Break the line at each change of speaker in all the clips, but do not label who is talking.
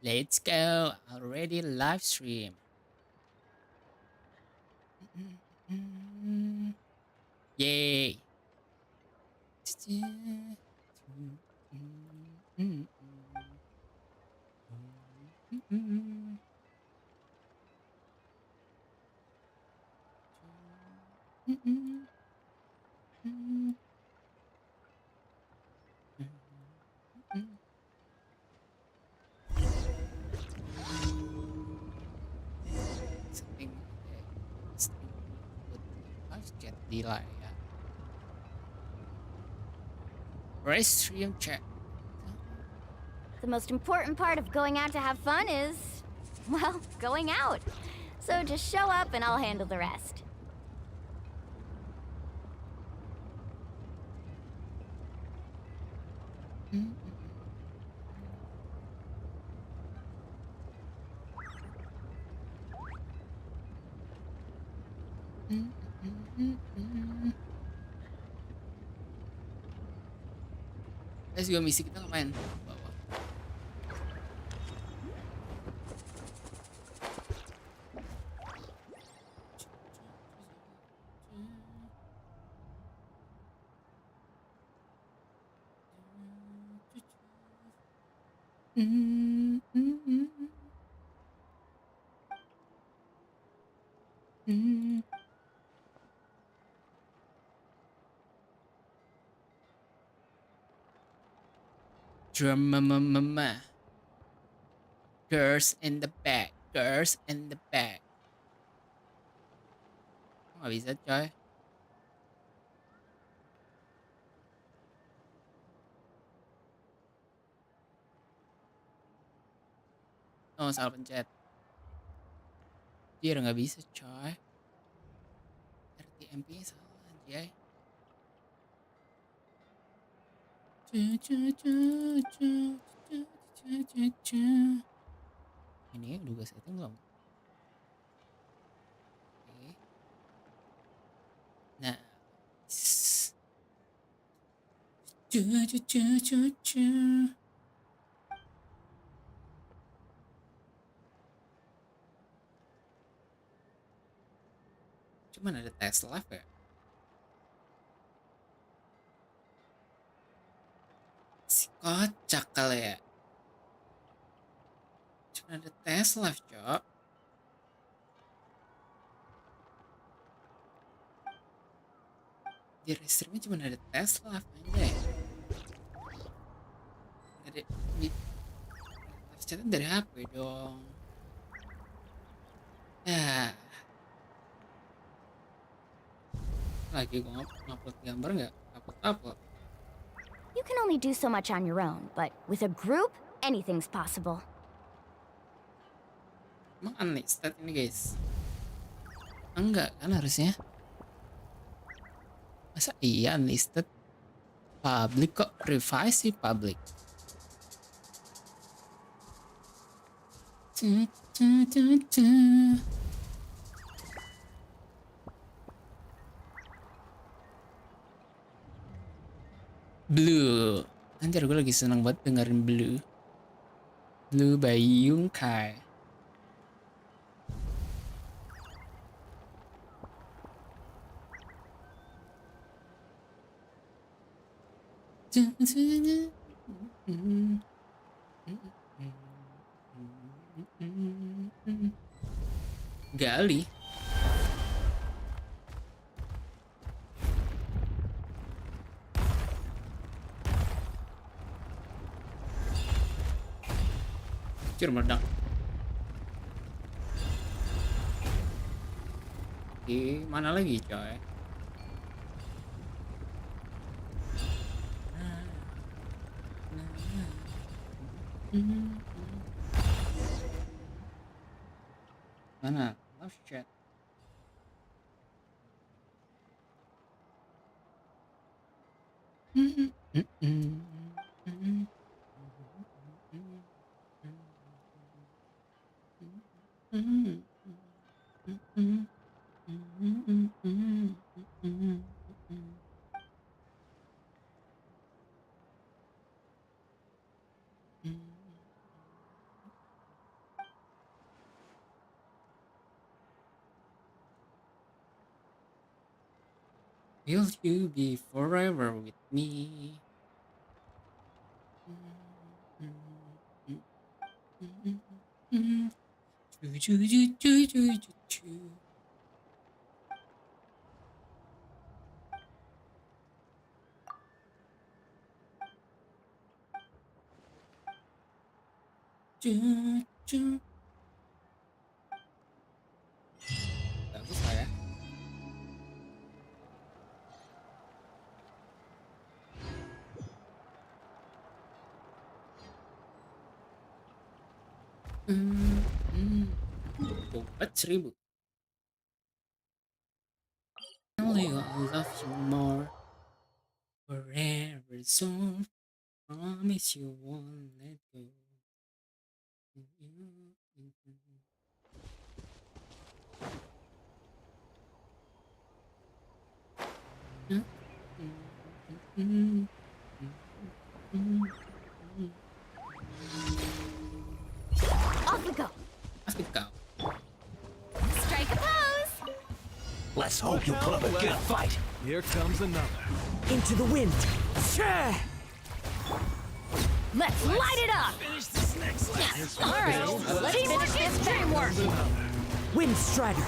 Let's go. Already live stream. Yay. Setting stream buat live chat Dilarang. Restream chat.
The most important part of going out to have fun is, well, going out. So just show up and I'll handle the rest.
Guys, juga misi kita ngapain? Bawah. Drama mama. Girls in the back. Girls in the back. Nggak bisa coy. Oh salah pencet. Dia nggak bisa coy. RTMP nya salah anjay. Ini udah gue setting belum? Oke. Nah. Cuman ada tes live ya? Si kocak kali ya. Cuman ada tes live cok. Di restreamnya cuma ada tes live aja ya. Ada di live chatnya dari HP dong. Ya. Lagi gue ngupload gambar nggak upload.
You can only do so much on your own, but with a group, anything's possible.
Emang unlisted ini guys? Enggak kan harusnya? Masa iya unlisted? Public kok, private sih public. Blue. Anjir gue lagi seneng banget dengerin Blue. Blue by Yungkai. Gali. Cur meledak. Oke, mana lagi coy? Mana? Live chat. Will you be forever with me? Bagus lah ya. Dompet 1000. Only I love you more. Forever so. Promise you won't let go.
Off we go.
Asik kau.
Strike a pose.
Let's hope you put up a good fight.
Here comes another.
Into the wind.
Let's light it up.
Finish this next lap.
All right, let's finish this dream work.
Wind Strider.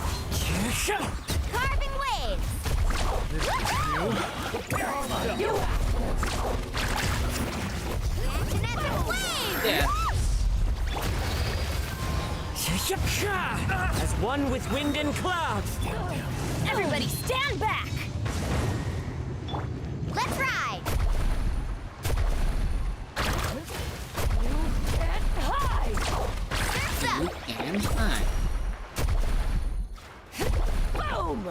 Carving waves. Kinetic wave.
Yeah.
As one with wind and clouds.
Everybody stand back. Let's ride. Surf's up.
You can fly.
Boom.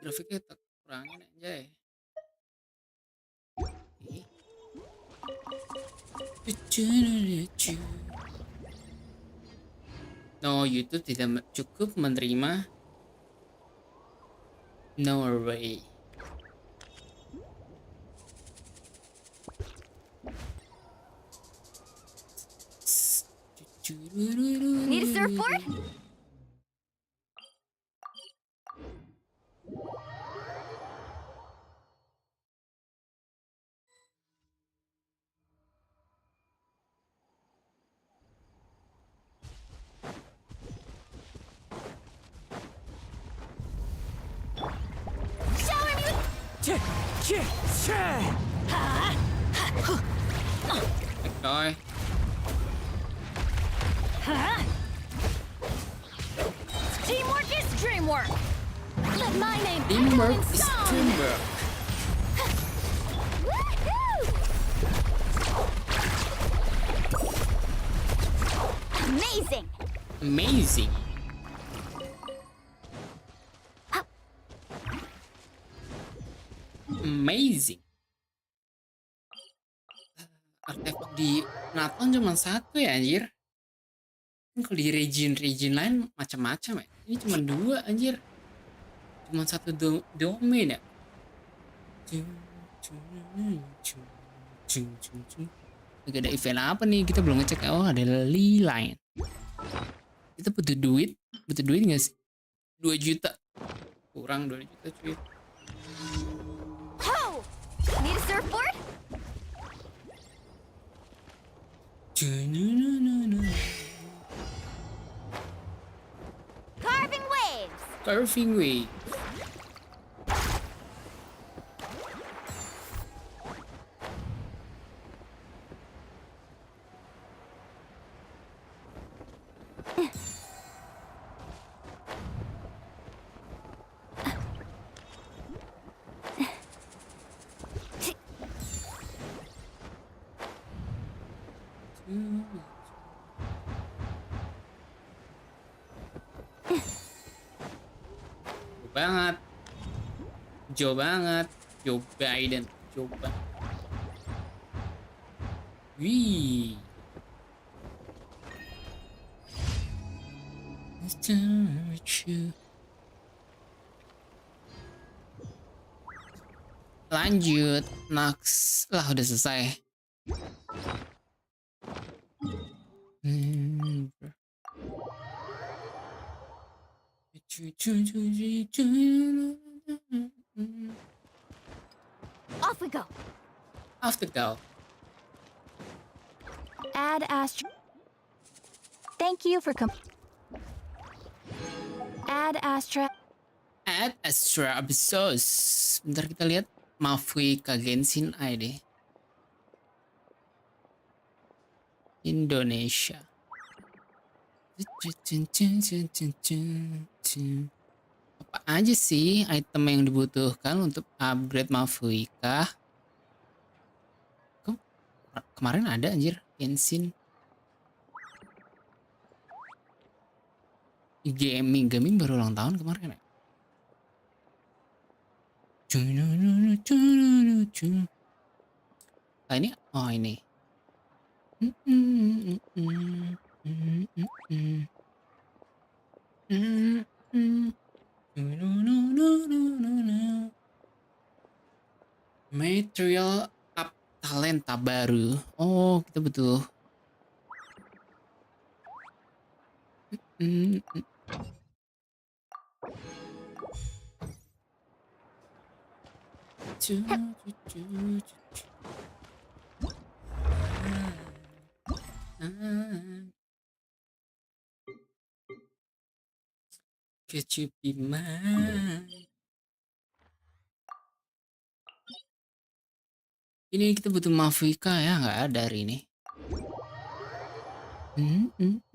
Grafiknya tak kurangin aja ya. No, YouTube tidak cukup menerima. No way.
Need a surfboard? Shower me
Coy.
Teamwork is dreamwork. Let my name
Teamwork
echo in
is
song.
teamwork.
Woohoo! Amazing.
Amazing. Amazing. Artefak di Naton cuma satu ya anjir. Kan kalau di region lain macam-macam ya. Ini cuma 2 anjir. Cuma satu domain ya. Gak ada event apa nih, kita belum ngecek. Oh, ada lain. Kita butuh duit nggak sih? 2 juta. Kurang 2 juta cuy.
Ho! Need a surfboard? Carving waves.
Surfing way. Jauh banget. Joe Biden. Coba. Wih. Lanjut. Next. Lah udah selesai.
Off we go.
After go.
Add Astra. Thank you for Add Astra.
Add extra episodes. Bentar kita lihat Mafui Kagenshin Ai deh. Indonesia. Apa aja sih item yang dibutuhkan untuk upgrade Mafuika? Kemarin ada anjir Genshin. Gaming baru ulang tahun kemarin ya. Nah ini, oh ini. Material up talenta baru. Oh, kita butuh. Could you be mine? Ini kita butuh Mafika ya, nggak ada hari ini.
Whoa!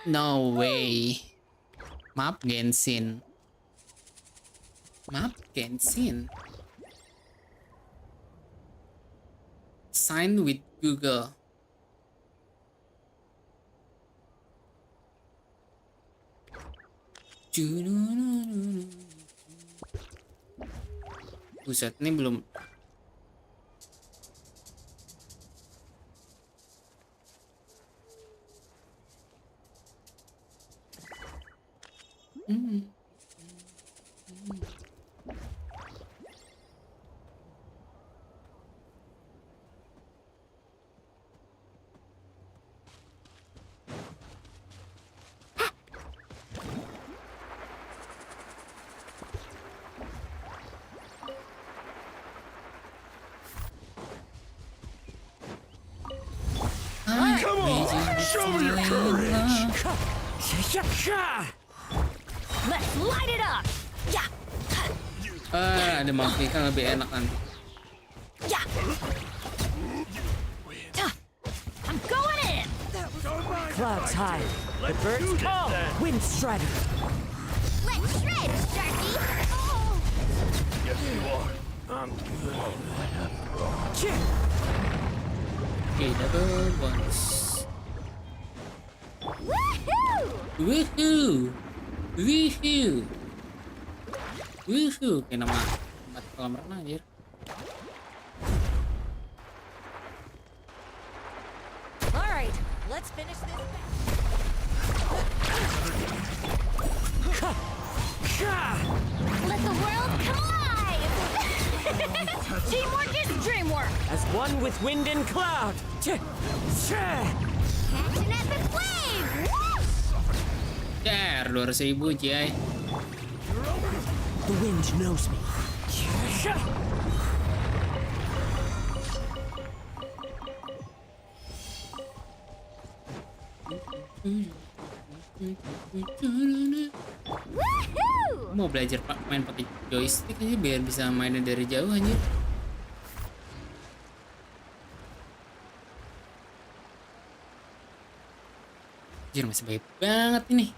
No way. Map Genshin. Map Genshin. Sign with Google. Buset, ini belum.
Come on, show me your courage.
Let's light it up! Yeah!
Ada Mafika lebih enak nanti.
Yeah! I'm going in!
Clouds high. The birds call. Wind strider.
Let's shred, Sharky! Oh.
Yes, you are. I'm
Oke, double bonus.
Woohoo!
Woohoo! Woohoo! Woohoo! Kayak nama tempat kolam renang anjir.
All right, let's finish this. Let the world come alive! Teamwork is dreamwork!
As one with wind and cloud.
Catch an epic wave!
Dar, 200.000 Jay.
The wind knows me.
Woohoo!
Mau belajar main pakai joystick aja biar bisa mainnya dari jauh anjir. Anjir masih baik banget ini.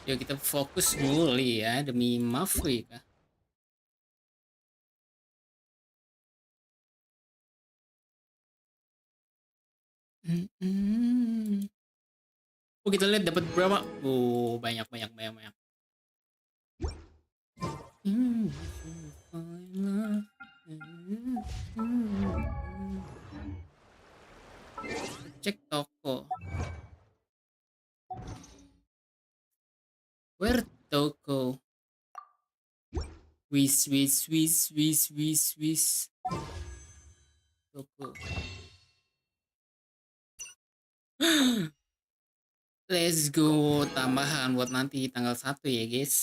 Yuk kita fokus dulu ya demi Mafui kah. Oh, kita lihat dapat berapa? Oh, banyak. Cek toko. Where toko? Wis. Toko. Let's go, tambahan buat nanti tanggal 1 ya guys.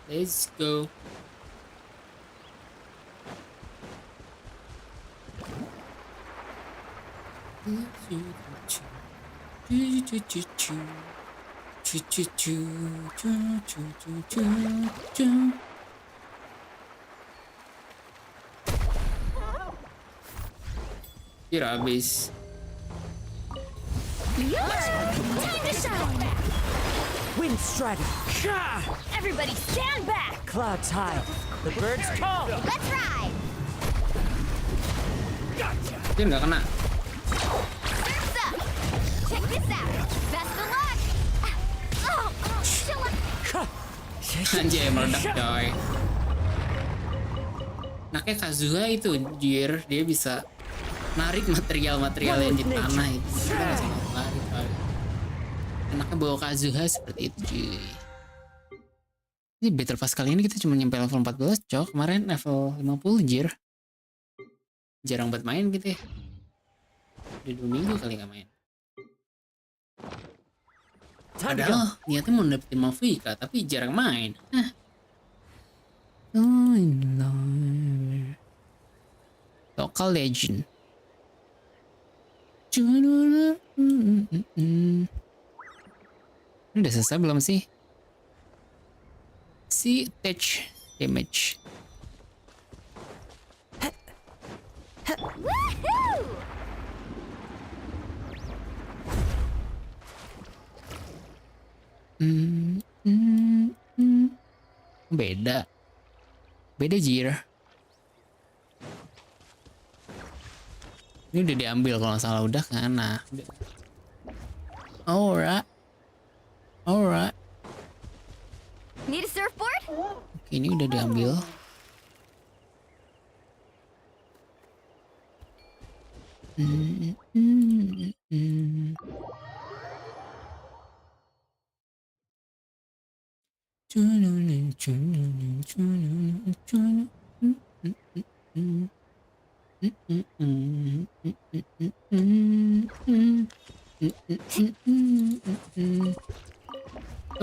Let's go. Kira habis.
Time to shine!
Wind strider.
Everybody stand back!
Clouds high. The birds call.
Let's ride!
Dia nggak kena.
Surf's up! Check this out! Best of luck! Chill out!
Anjay, meledak coy. Naknya Kazuha itu jir, dia bisa narik material-material yang di tanah itu. Kita nggak usah lari coy. Enaknya bawa Kazuha seperti itu cuy. Ini battle pass kali ini kita cuma nyampe level 14 cok. Kemarin level 50 jir. Jarang buat main gitu ya. Udah 2 minggu kali nggak main. Padahal niatnya mau dapetin Mavika, tapi jarang main. Local legend. Udah selesai belum sih? Si attach damage.
Woohoo!
Beda jir. Ini udah diambil kalau nggak salah, udah kan. Nah udah. Alright.
Need a surfboard?
Oke, ini udah diambil.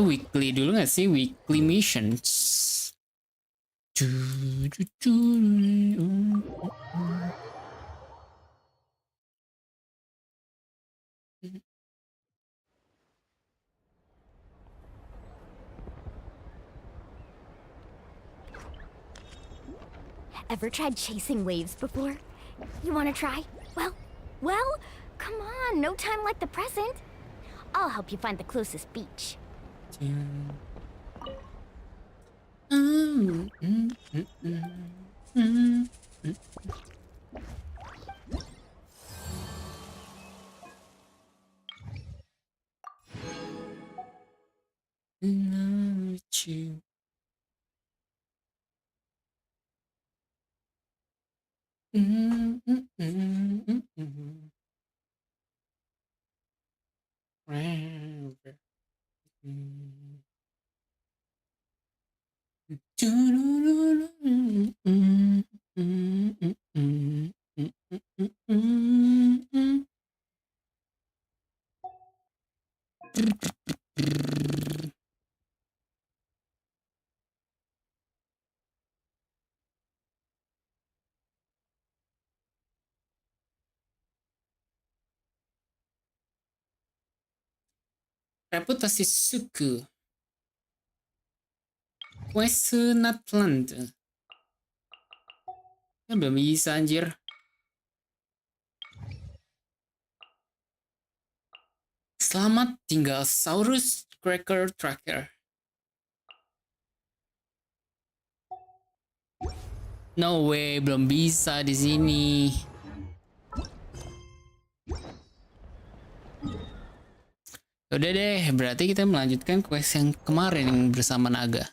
Weekly dulu nggak sih? Weekly missions.
Ever tried chasing waves before? You want to try? Well, come on, no time like the present. I'll help you find the closest beach.
Reputasi suku. Quesenatland. Ya belum bisa anjir. Selamat tinggal Saurus Cracker Tracker. No way, belum bisa di sini. Udah deh, berarti kita melanjutkan quest yang kemarin yang bersama naga.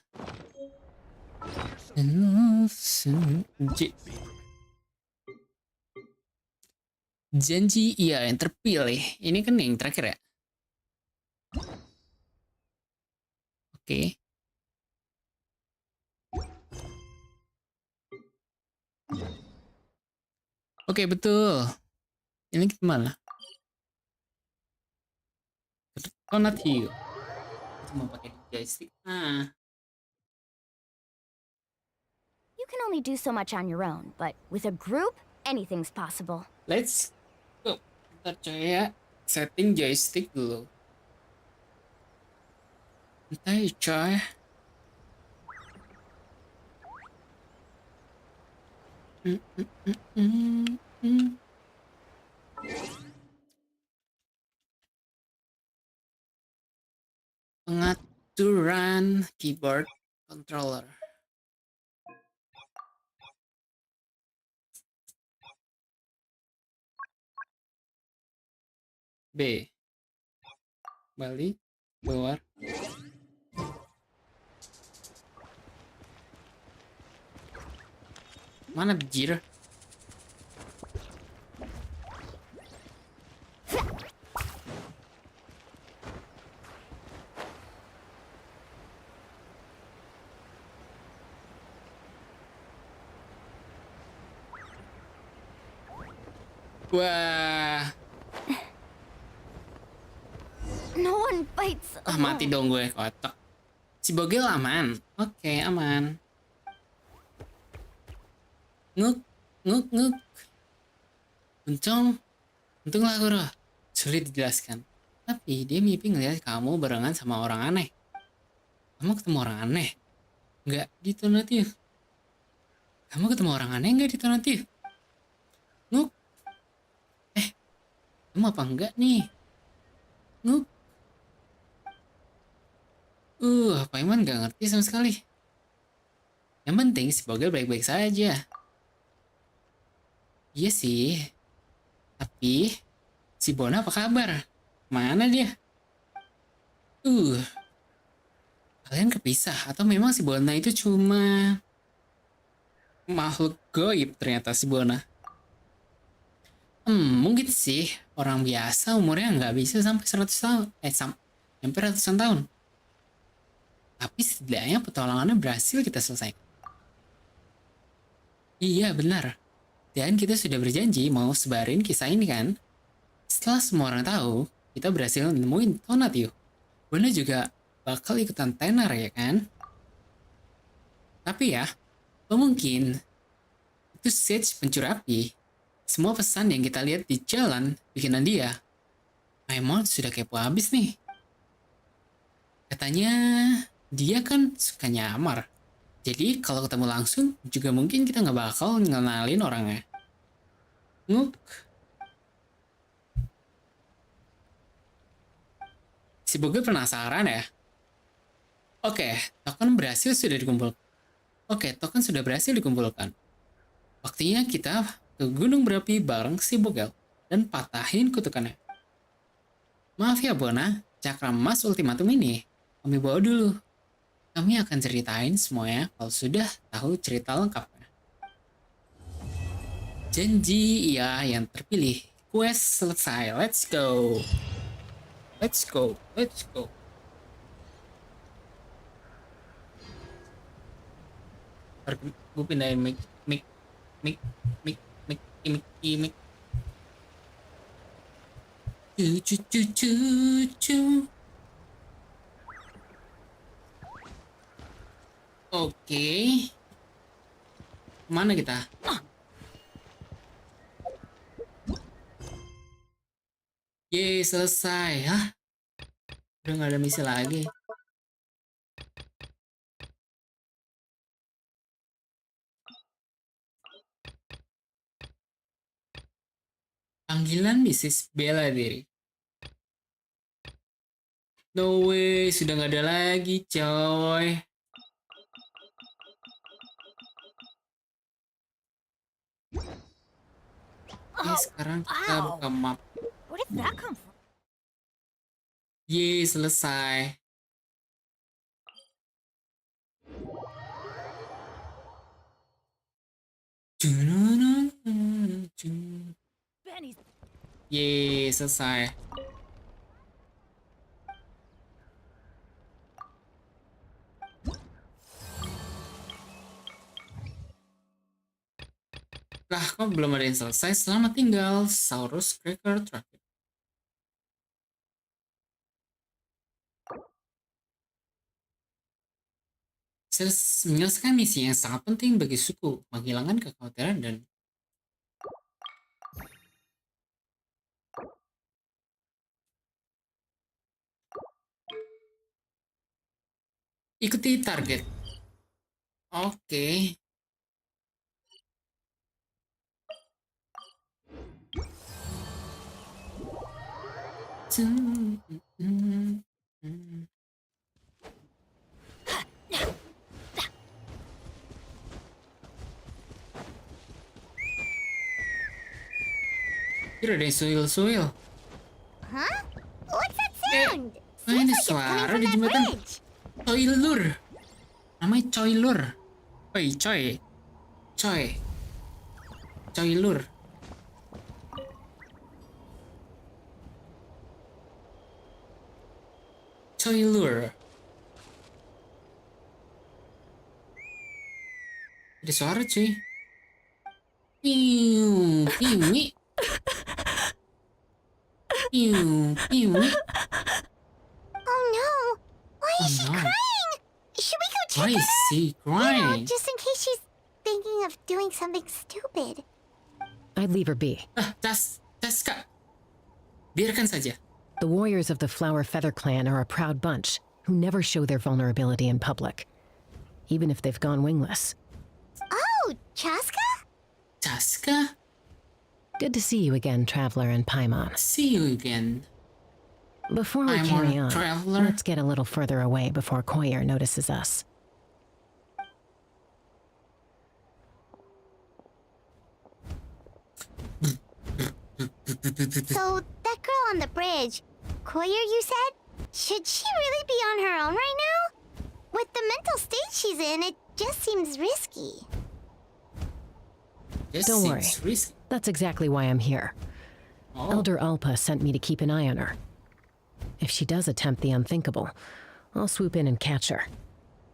Janji iya yang terpilih. Ini kan yang terakhir ya? Oke. Oke, betul. Ini kita mana? Tonatio. Kita mau pakai joystick. Nah,
You can only do so much on your own, but with a group, anything's possible.
let's go. Bentar coy ya. Setting joystick dulu. Bentar ya coy. Pengaturan keyboard controller. B. Balik. Keluar. Mana bijir? Wah,
No one bites
mati
alone.
dong gue kotak. Si Bogel aman. Oke, aman. Nguk, nguk, nguk. Untung lah Guru. Sulit dijelaskan. Tapi dia mimpi ngeliat kamu barengan sama orang aneh. Kamu ketemu orang aneh? Nggak di Tonatif. Kamu ketemu orang aneh nggak di Tonatif? Nguk. Kamu apa enggak nih? Nguk. Pak Iman nggak ngerti sama sekali. Yang penting si Bogel baik-baik saja. Iya sih. Tapi si Bona apa kabar? Mana dia? Kalian kepisah atau memang si Bona itu cuma makhluk goib ternyata si Bona? Mungkin sih orang biasa umurnya nggak bisa sampai 100 tahun. Hampir ratusan tahun. Tapi setidaknya petualangannya berhasil kita selesaikan. Iya benar. Dan kita sudah berjanji mau sebarin kisah ini kan? Setelah semua orang tahu, kita berhasil nemuin Tonatio. Bona juga bakal ikutan tenar ya kan? Tapi ya, mungkin itu Sage pencuri api. Semua pesan yang kita lihat di jalan bikinan dia. Paimon sudah kepo habis nih. Katanya dia kan suka nyamar. Jadi kalau ketemu langsung juga mungkin kita nggak bakal ngenalin orangnya. Nguk. Si Bogel penasaran ya? Oke, token sudah berhasil dikumpulkan. Waktunya kita ke gunung berapi bareng si Bogel dan patahin kutukannya. Maaf ya Bona, cakram emas ultimatum ini kami bawa dulu. Kami akan ceritain semuanya kalau sudah tahu cerita lengkapnya. Janji iya yang terpilih. Quest selesai, let's go. Let's go. Gue pindahin mic. Cu. Oke. Mana kita? Yeay, selesai. Hah? Udah nggak ada misi lagi. Panggilan Mrs. Bella diri. No way, sudah nggak ada lagi, coy. Oke, sekarang kita buka map.
Where did that come from?
Yeay, selesai.
Benny's
Yeay, selesai. Lah, kok belum ada yang selesai? Selamat tinggal, Saurus Cracker terakhir. Menyelesaikan misi yang sangat penting bagi suku, menghilangkan kekhawatiran dan ikuti target. Oke. Kira ada yang suil-suil.
Huh? What's that sound?
Oh, ini suara di jembatan. Coilur. Namanya Coilur. Oi, coy. Coy. Coilur. Coilur. Ada suara cuy. Piu, piwi. Piu, piwi.
Oh no! Why is she
Oh, no.
crying? Should we go check
Why
on
is
her?
she
You know,
crying?
just in case she's thinking of doing something stupid.
I'd leave her be.
Kak. Biarkan saja.
The warriors of the Flower Feather clan are a proud bunch who never show their vulnerability in public, even if they've gone wingless.
Oh, Chaska?
Chaska,
Good to see you again, Traveler and Paimon.
see you again.
Before we
I'm
carry
a
on,
traveler.
let's get a little further away before Koyer notices us.
So, that girl on the bridge, Koyer, you said? Should she really be on her own right now? With the mental state she's in, it just seems risky.
This
Don't
seems
worry.
risky.
That's exactly why I'm here.
Oh,
Elder Alpa sent me to keep an eye on her. If she does attempt the unthinkable, I'll swoop in and catch her.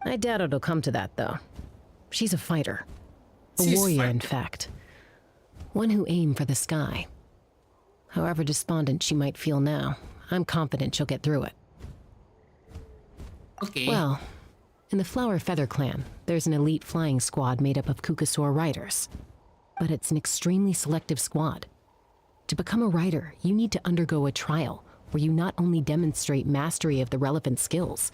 I doubt it'll come to that, though. She's a fighter. A
She's
warrior, in
fighter.
fact. One who aimed for the sky. However despondent she might feel now, I'm confident she'll get through it.
okay.
Well, in the Flower Feather clan, there's an elite flying squad made up of Kukasaur riders. But it's an extremely selective squad. To become a rider, you need to undergo a trial where you not only demonstrate mastery of the relevant skills,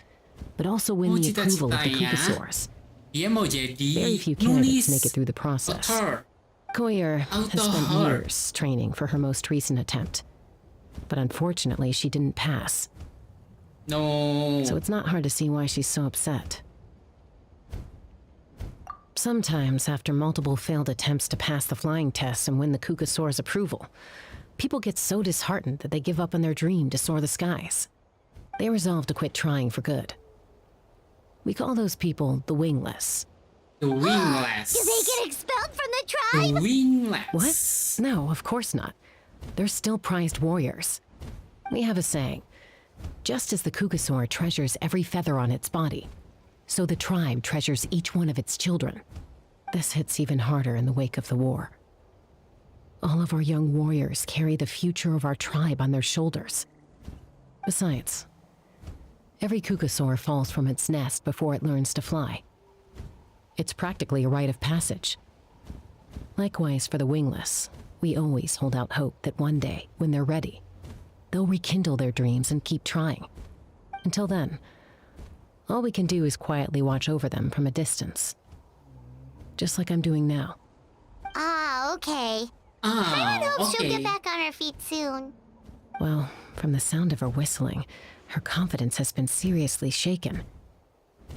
but also win
Oh,
the approval of the
cita-citanya
Kukasaurs.
Dia mau jadi
Very few candidates
nulis
make it through the process.
author.
Koyer has spent
Author.
years training for her most recent attempt. But unfortunately, she didn't pass.
No.
So it's not hard to see why she's so upset. Sometimes, after multiple failed attempts to pass the flying test and win the Kukasaur's approval, people get so disheartened that they give up on their dream to soar the skies. They resolve to quit trying for good. We call those people the wingless.
The wingless.
Do they get expelled from the
The
tribe?
wingless.
What? No, of course not. They're still prized warriors. We have a saying, just as the Kukasaur treasures every feather on its body, so the tribe treasures each one of its children. This hits even harder in the wake of the war. All of our young warriors carry the future of our tribe on their shoulders. Besides, every Kukasaur falls from its nest before it learns to fly. It's practically a rite of passage. Likewise for the wingless, we always hold out hope that one day, when they're ready, they'll rekindle their dreams and keep trying. Until then, all we can do is quietly watch over them from a distance. Just like I'm doing now.
Ah, okay. I
Ah,
hope she'll
okay.
get back on her feet soon.
Well, from the sound of her whistling, her confidence has been seriously shaken.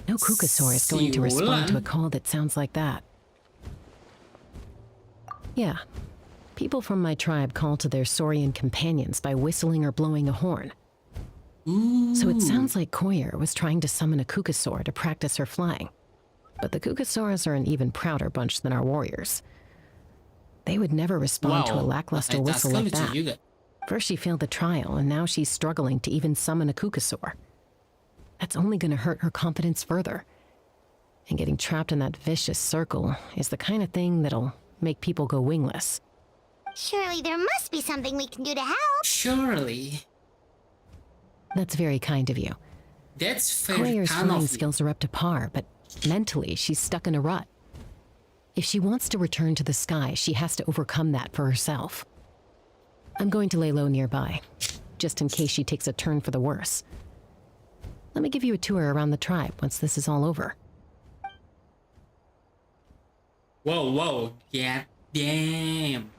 No Kukasaur is going to respond to a call that sounds like that. Yeah, People from my tribe call to their saurian companions by whistling or blowing a horn.
Ooh.
So it sounds like Koyer was trying to summon a kukasaur to practice her flying. But the kukasaurs are an even prouder bunch than our warriors. They would never respond to a lackluster whistle like that.
Juga.
First she failed the trial, and now she's struggling to even summon a kukasaur. That's only going to hurt her confidence further. And getting trapped in that vicious circle is the kind of thing that'll make people go wingless.
Surely there must be something we can do to help.
Surely.
That's very kind of you.
That's very
Koyer's
kind
flying
of you.
skills are up to par, but mentally she's stuck in a rut. If she wants to return to the sky, she has to overcome that for herself. I'm going to lay low nearby, just in case she takes a turn for the worse. Let me give you a tour around the tribe once this is all over.
Whoa. God damn.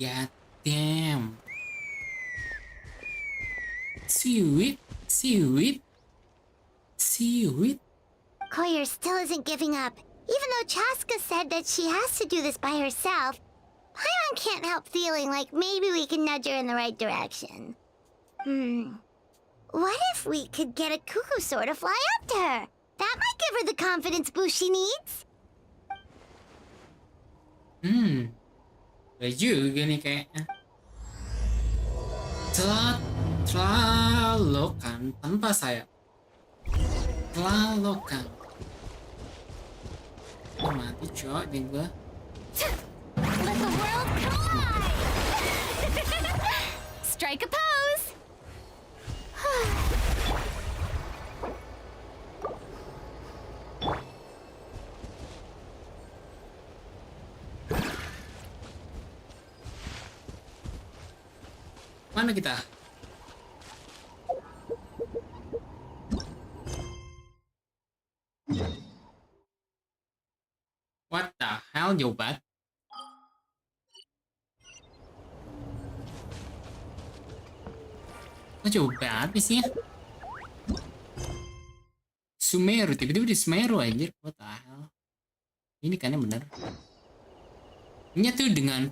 God damn. Sweet.
Koyer still isn't giving up. Even though Chaska said that she has to do this by herself, Paimon can't help feeling like maybe we can nudge her in the right direction. What if we could get a kukusaur to fly up to her? That might give her the confidence boost she needs.
Boleh juga nih kayaknya. Celalokan tanpa sayap. Celalokan. Oh, mati cok di gua.
Let the world collide! Strike a pose!
Mana kita? What the hell, jauh banget. Kok jauh banget isinya? Sumeru, tiba-tiba di Sumeru anjir. What the hell? Ini kan yang bener. Ini tuh dengan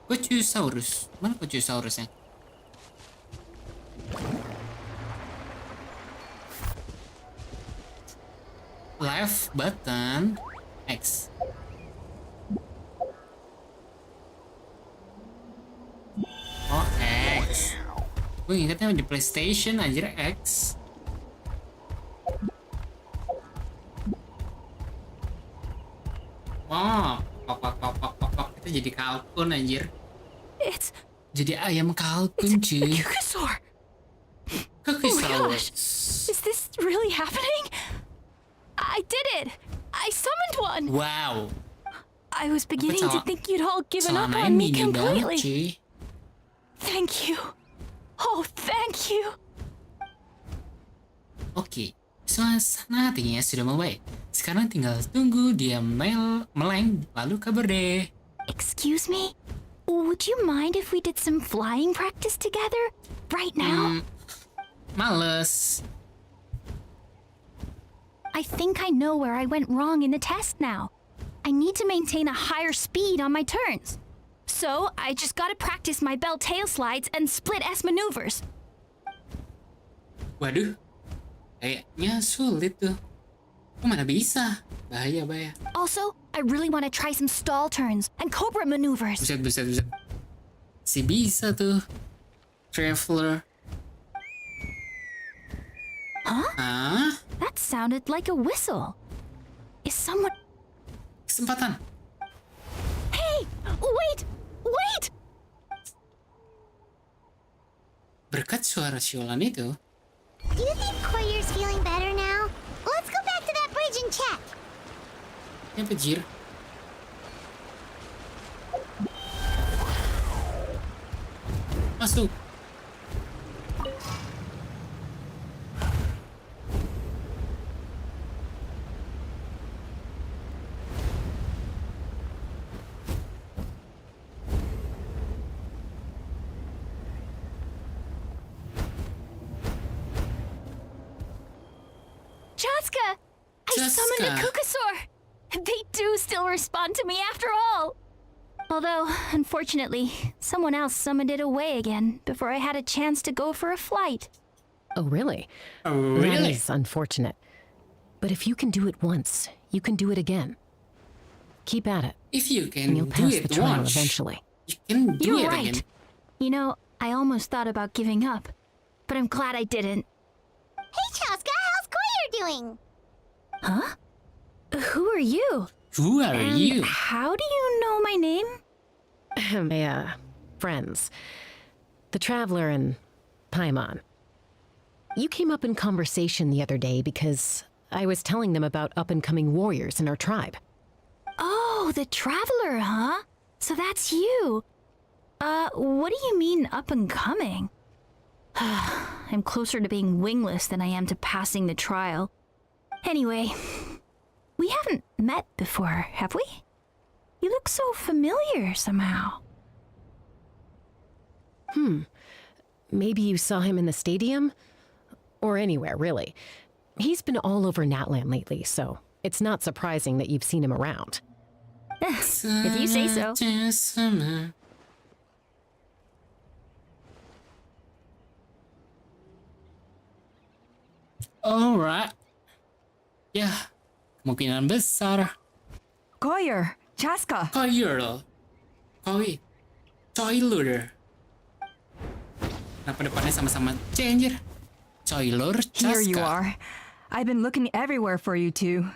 Kochusaurus. Mana Kochusaurusnya? Left button X. Oh, X. Gue ingetnya di PlayStation anjir X. Oh, pok. Kita jadi kalkun anjir.
It's
Jadi ayam kalkun
a
cuy.
kukasaur.
Kukisaurus.
Is this really happening? I did it! I summoned one!
Wow.
I was beginning to
cowok-
think you'd all given up
Celananya
on me
mini banget
completely.
cuy.
Thank you. Oh, thank you.
Oke, suasana hatinya sudah membaik. Sekarang tinggal tunggu dia meleng, lalu kabar deh.
Excuse me? Would you mind if we did some flying practice together? Right now?
Males.
I think I know where I went wrong in the test now. I need to maintain a higher speed on my turns. So, I just gotta practice my bell tail slides and split S maneuvers.
Waduh, kayaknya sulit tuh. Kok mana bisa? Bahaya.
Also, I really want to try some stall turns and cobra maneuvers.
Buset. Si bisa tuh. Traveler.
Huh?
Hah?
That sounded like a whistle. Is someone...
Kesempatan.
Hey! Wait!
Berkat suara siolan itu,
Do you think Koyer's feeling better now? Let's go back to that bridge and check.
ya pejir. Masuk.
Chaska! I summoned a
Chaska.
kukasaur! They do still respond to me after all! Although, unfortunately, someone else summoned it away again before I had a chance to go for a flight.
Oh, really?
Oh,
That
really?
is unfortunate. But if you can do it once, you can do it again. Keep at it,
If you
and
can
you'll
do
pass the
it
trial
once,
eventually.
you can do
You're
it
right.
again.
You know, I almost thought about giving up, but I'm glad I didn't.
Hey, Chaska, how's Koyer doing?
Huh? Who are you?
Who are
And
you?
how do you know my name?
My, friends. The Traveler and Paimon. You came up in conversation the other day because I was telling them about up-and-coming warriors in our tribe.
Oh, the Traveler, huh? So that's you. What do you mean up and coming? I'm closer to being wingless than I am to passing the trial. Anyway, we haven't met before, have we? You look so familiar somehow.
Maybe you saw him in the stadium? Or anywhere, really. He's been all over Natland lately, so it's not surprising that you've seen him around.
If you say so.
Summer. Alright. Ya, kemungkinan besar.
Koyer, Chaska.
Koyer. Coiler. Kenapa depannya sama-sama C, anjir? Coiler,
Here you
Chaska.
are. I've been looking everywhere for you two.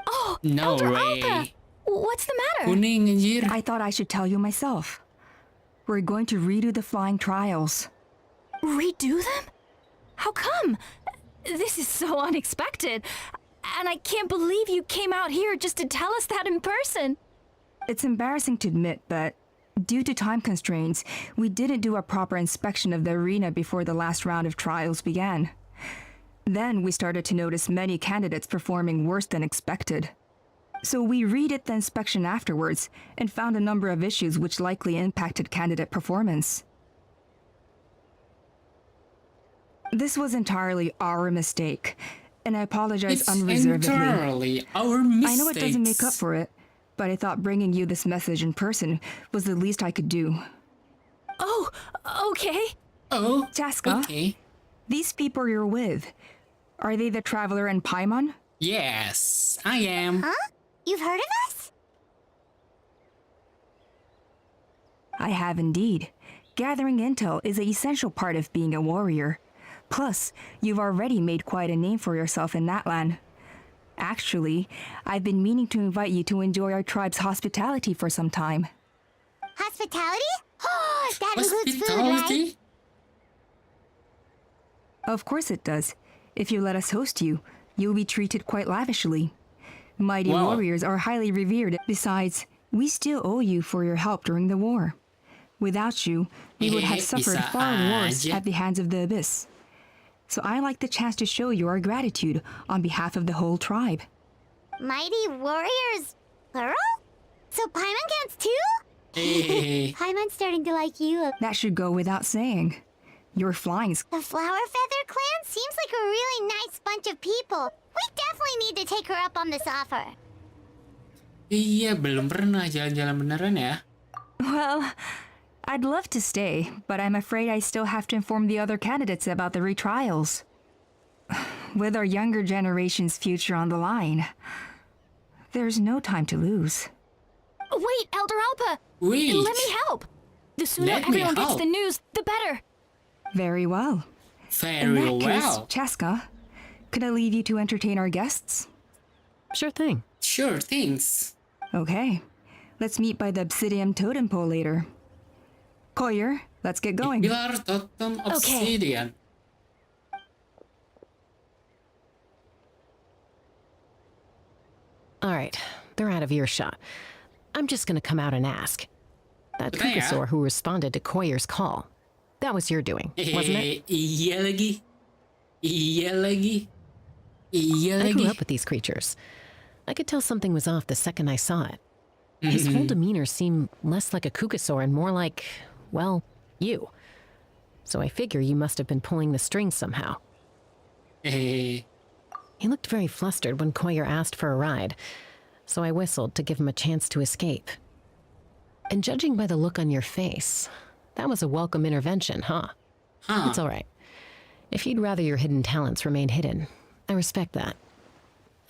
Oh,
No
Elder
way.
Alpa! What's the matter?
Kuning, anjir.
I thought I should tell you myself. We're going to redo the flying trials.
Redo them? How come? This is so unexpected. And I can't believe you came out here just to tell us that in person.
It's embarrassing to admit, but due to time constraints, we didn't do a proper inspection of the arena before the last round of trials began. Then we started to notice many candidates performing worse than expected. So we redid the inspection afterwards and found a number of issues which likely impacted candidate performance. This was entirely our mistake, and I apologize
It's
unreservedly.
entirely our mistakes.
I know it doesn't make up for it, but I thought bringing you this message in person was the least I could do.
Oh, okay.
Oh,
Chaska,
okay.
these people you're with, are they the Traveler and Paimon?
Yes, I am.
Huh? You've heard of us?
I have indeed. Gathering intel is an essential part of being a warrior. Plus, you've already made quite a name for yourself in Natland. Actually, I've been meaning to invite you to enjoy our tribe's hospitality for some time.
Hospitality? Oh, that includes food, right?
Hospitality?
Of course it does. If you let us host you, you'll be treated quite lavishly. Mighty
Wow.
warriors are highly revered. Besides, we still owe you for your help during the war. Without you, we would have suffered
Bisa
far worse
aja.
at the hands of the Abyss. So I like the chance to show you our gratitude on behalf of the whole tribe.
Mighty warriors, plural? So Paimon counts too?
Hey.
Paimon's starting to like you.
That should go without saying. Your flying's
The Flower Feather Clan seems like a really nice bunch of people. We definitely need to take her up on this offer.
Iya, belum pernah jalan-jalan beneran ya.
well, I'd love to stay, but I'm afraid I still have to inform the other candidates about the retrials. With our younger generation's future on the line, there's no time to lose.
Wait, Elder Alpa.
Wait.
Let me help. The sooner
Let me
everyone gets
help.
the news, the better.
Very well. In
Very
that case,
well.
Chaska, could I leave you to entertain our guests?
Sure thing.
Sure, thanks.
Okay. Let's meet by the obsidian totem pole later. Koyer, let's get going.
Pilar Totem Obsidian.
All right, they're out of earshot. I'm just gonna come out and ask. That
Betul ya?
Kukasaur who responded to Koyer's call, that was your doing, wasn't it?
Iya lagi. Iya lagi. Iya
I grew
lagi.
up with these creatures. I could tell something was off the second I saw it. His whole demeanor seemed less like a Kukasaur and more like, well, you. So I figure you must have been pulling the strings somehow.
Eh,
He looked very flustered when Koyer asked for a ride, so I whistled to give him a chance to escape. And judging by the look on your face, that was a welcome intervention, huh?
Huh.
It's all right. If you'd rather your hidden talents remain hidden, I respect that.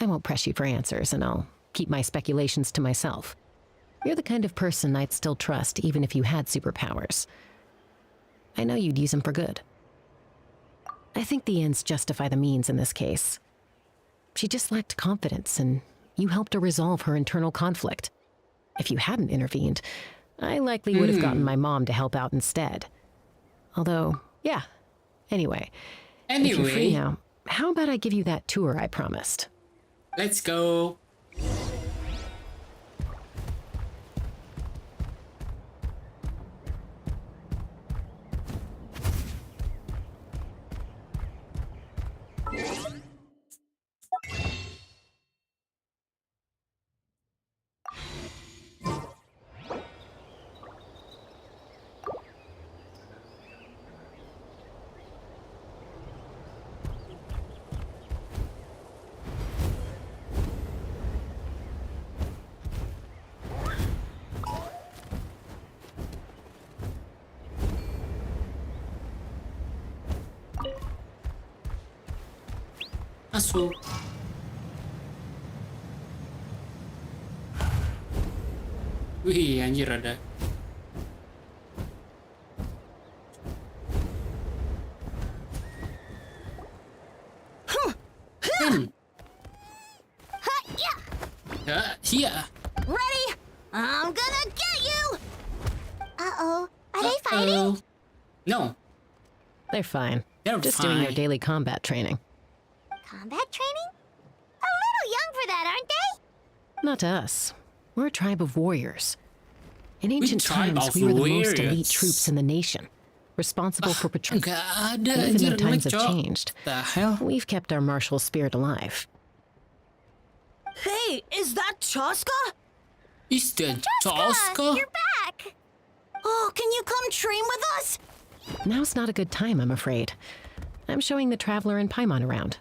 I won't press you for answers, and I'll keep my speculations to myself. You're the kind of person I'd still trust even if you had superpowers. I know you'd use them for good. I think the ends justify the means in this case. She just lacked confidence, and you helped her resolve her internal conflict. If you hadn't intervened, I likely would have gotten my mom to help out instead. Although, yeah. Anyway, if you're free now, how about I give you that tour I promised?
Let's go. Masuk. Wih, anjir ada. Yeah.
Ready? I'm gonna get you! Uh-oh. Are they fighting?
No,
They're fine.
they're
Just
fine.
doing their daily combat training.
Combat training? A little young for that, aren't they?
Not to us. We're a tribe of warriors. In ancient
tribe
times,
of
we were the most
warriors.
elite troops in the nation, responsible for patrol.
Nggak ada
Even
anjir,
though times have
Cok.
changed,
The hell?
we've kept our martial spirit alive.
Hey, is that Chaska?
Is that Chaska?
You're back!
Oh, can you come train with us?
Now's not a good time, I'm afraid. I'm showing the Traveler and Paimon around.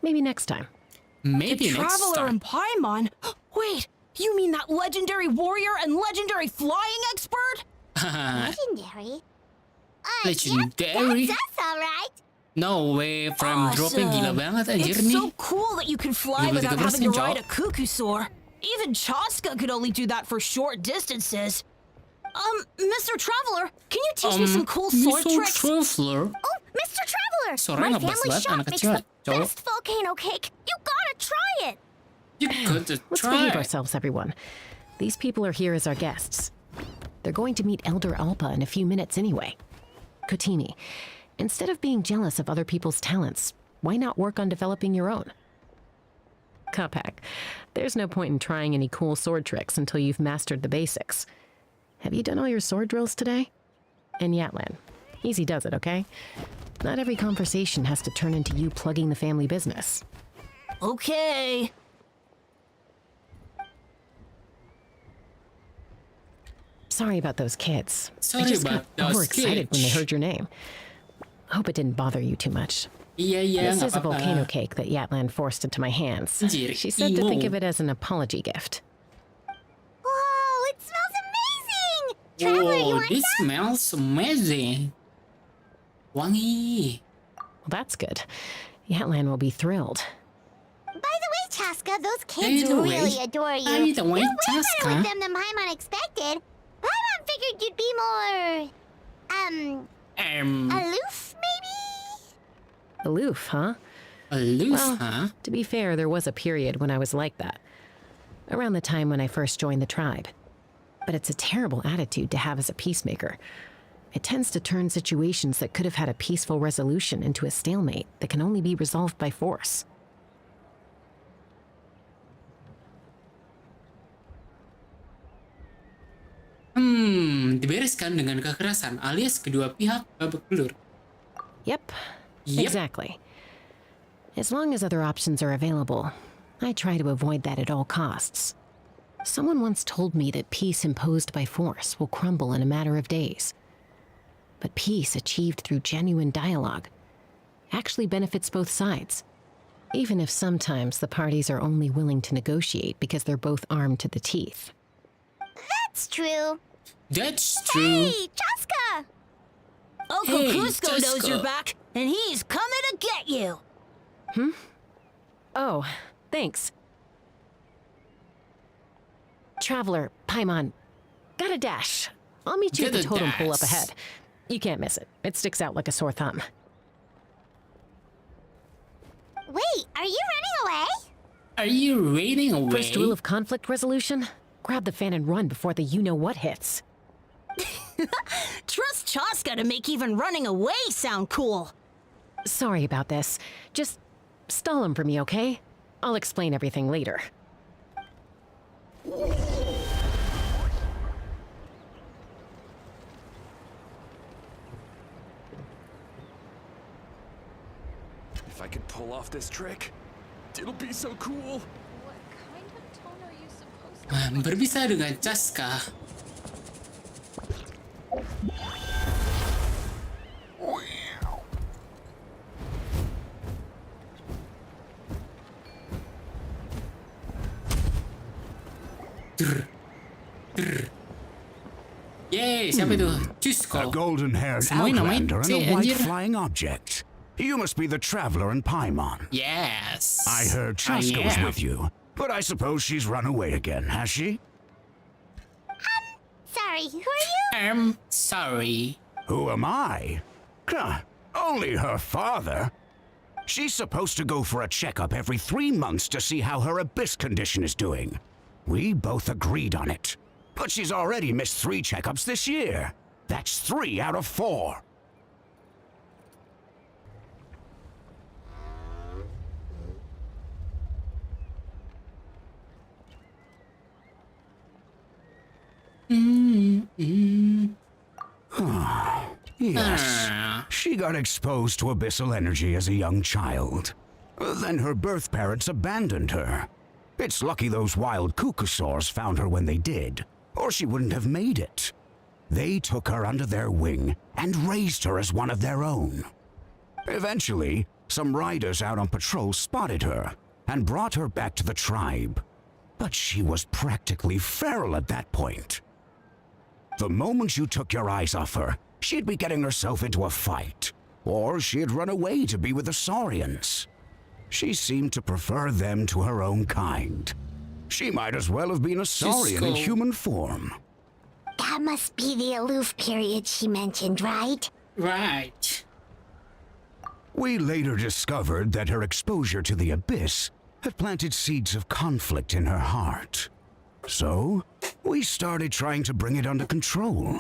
Maybe next time.
Maybe next
Traveler
time.
and Paimon? Wait, you mean that legendary warrior and legendary flying expert?
Legendary?
Legendary?
Yep, that's all right.
No way, from dropping gila banget anjir
It's
nih.
so cool that you can fly
33%,
without having to ride a
Cok.
cuckoo soar. Even Chaska could only do that for short distances. Mr. Traveler, can you teach me some cool sword
Mr.
tricks?
Traveler.
Oh, Mr. Traveler!
Suaranya
My
ngebas
family
banget
shop
anak
makes
kecil,
the
cowok.
best volcano cake. You gotta try it!
You got to
Let's
try.
behave ourselves, everyone. These people are here as our guests. They're going to meet Elder Alpa in a few minutes anyway. Kotini, instead of being jealous of other people's talents, why not work on developing your own? Kapak, there's no point in trying any cool sword tricks until you've mastered the basics. Have you done all your sword drills today? And Yatlan, easy does it, okay? Not every conversation has to turn into you plugging the family business.
Okay.
Sorry about those kids.
Sorry
I just
about
got
those
overexcited when they
kids.
heard your name. Hope it didn't bother you too much.
Iya,
This
nggak
is a volcano
apa-apa.
cake that Yatlan forced into my hands.
Anjir,
She said to think
emo.
of it as an apology gift.
Whoa, it smells amazing! Traveler, you
Whoa,
want
this
some?
smells amazing. Wangi.
Well, that's good. Yatlan will be thrilled.
By the way, Chaska, those kids
the way-
really adore you.
by the way,
You're way better
Chaska.
with them than Paimon expected. Paimon figured you'd be more... aloof, maybe?
Aloof, huh?
Aloof,
Well,
huh?
to be fair, there was a period when I was like that. Around the time when I first joined the tribe. But it's a terrible attitude to have as a peacemaker. It tends to turn situations that could have had a peaceful resolution into a stalemate that can only be resolved by force.
Dibereskan dengan kekerasan alias kedua pihak babak belur.
Yep,
Yep.
exactly. As long as other options are available, I try to avoid that at all costs. Someone once told me that peace imposed by force will crumble in a matter of days. But peace achieved through genuine dialogue actually benefits both sides, even if sometimes the parties are only willing to negotiate because they're both armed to the teeth.
That's true.
That's true.
Hey, Chaska!
Uncle
Hey,
Cusco knows
Jessica.
you're back, and he's coming to get you.
Oh, thanks. Traveler, Paimon, got a dash. I'll meet you at
Get
the
a
totem pole up
dash.
ahead. You can't miss it. It sticks out like a sore thumb.
Wait, are you running away?
Are you raiding away?
First rule of conflict resolution? Grab the fan and run before the you-know-what hits.
Trust Chaska to make even running away sound cool.
Sorry about this. Just stall him for me, okay? I'll explain everything later.
If I could pull off this trick, it'll be so cool.
Berbisa dengan Chaska. Yeay, siapa itu?
A
Cusco.
golden-haired
Semuanya namanya
outlander and
C,
a white
anjir.
flying object. You must be the traveler in Paimon.
Yes.
I heard Chaska was
am.
with you, but I suppose she's run away again, has she?
Sorry, who are you?
I'm sorry.
Who am I? Huh, only her father. She's supposed to go for a checkup every 3 months to see how her abyss condition is doing. We both agreed on it. But she's already missed 3 checkups this year. That's 3 out of 4. Yes. She got exposed to abyssal energy as a young child. Then her birth parents abandoned her. It's lucky those wild cuckoosaurs found her when they did, or she wouldn't have made it. They took her under their wing and raised her as one of their own. Eventually, some riders out on patrol spotted her and brought her back to the tribe. But she was practically feral at that point. The moment you took your eyes off her, she'd be getting herself into a fight, or she'd run away to be with the Saurians. She seemed to prefer them to her own kind. She might as well have been a Saurian in
cool.
human form.
That must be the aloof period she mentioned, right?
Right.
We later discovered that her exposure to the abyss had planted seeds of conflict in her heart. So, we started trying to bring it under control.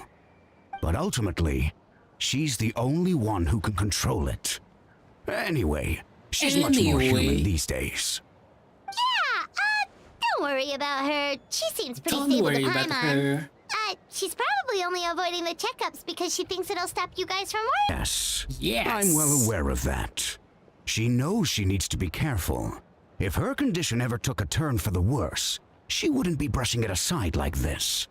But ultimately, she's the only one who can control it. Anyway, she's much more human these days.
Yeah, don't worry about her. She seems pretty
Don't
stable
worry
to
about
Paimon.
her.
She's probably only avoiding the checkups because she thinks it'll stop you guys from work.
Yes.
Yes.
I'm well aware of that. She knows she needs to be careful. If her condition ever took a turn for the worse, she wouldn't be brushing it aside like this.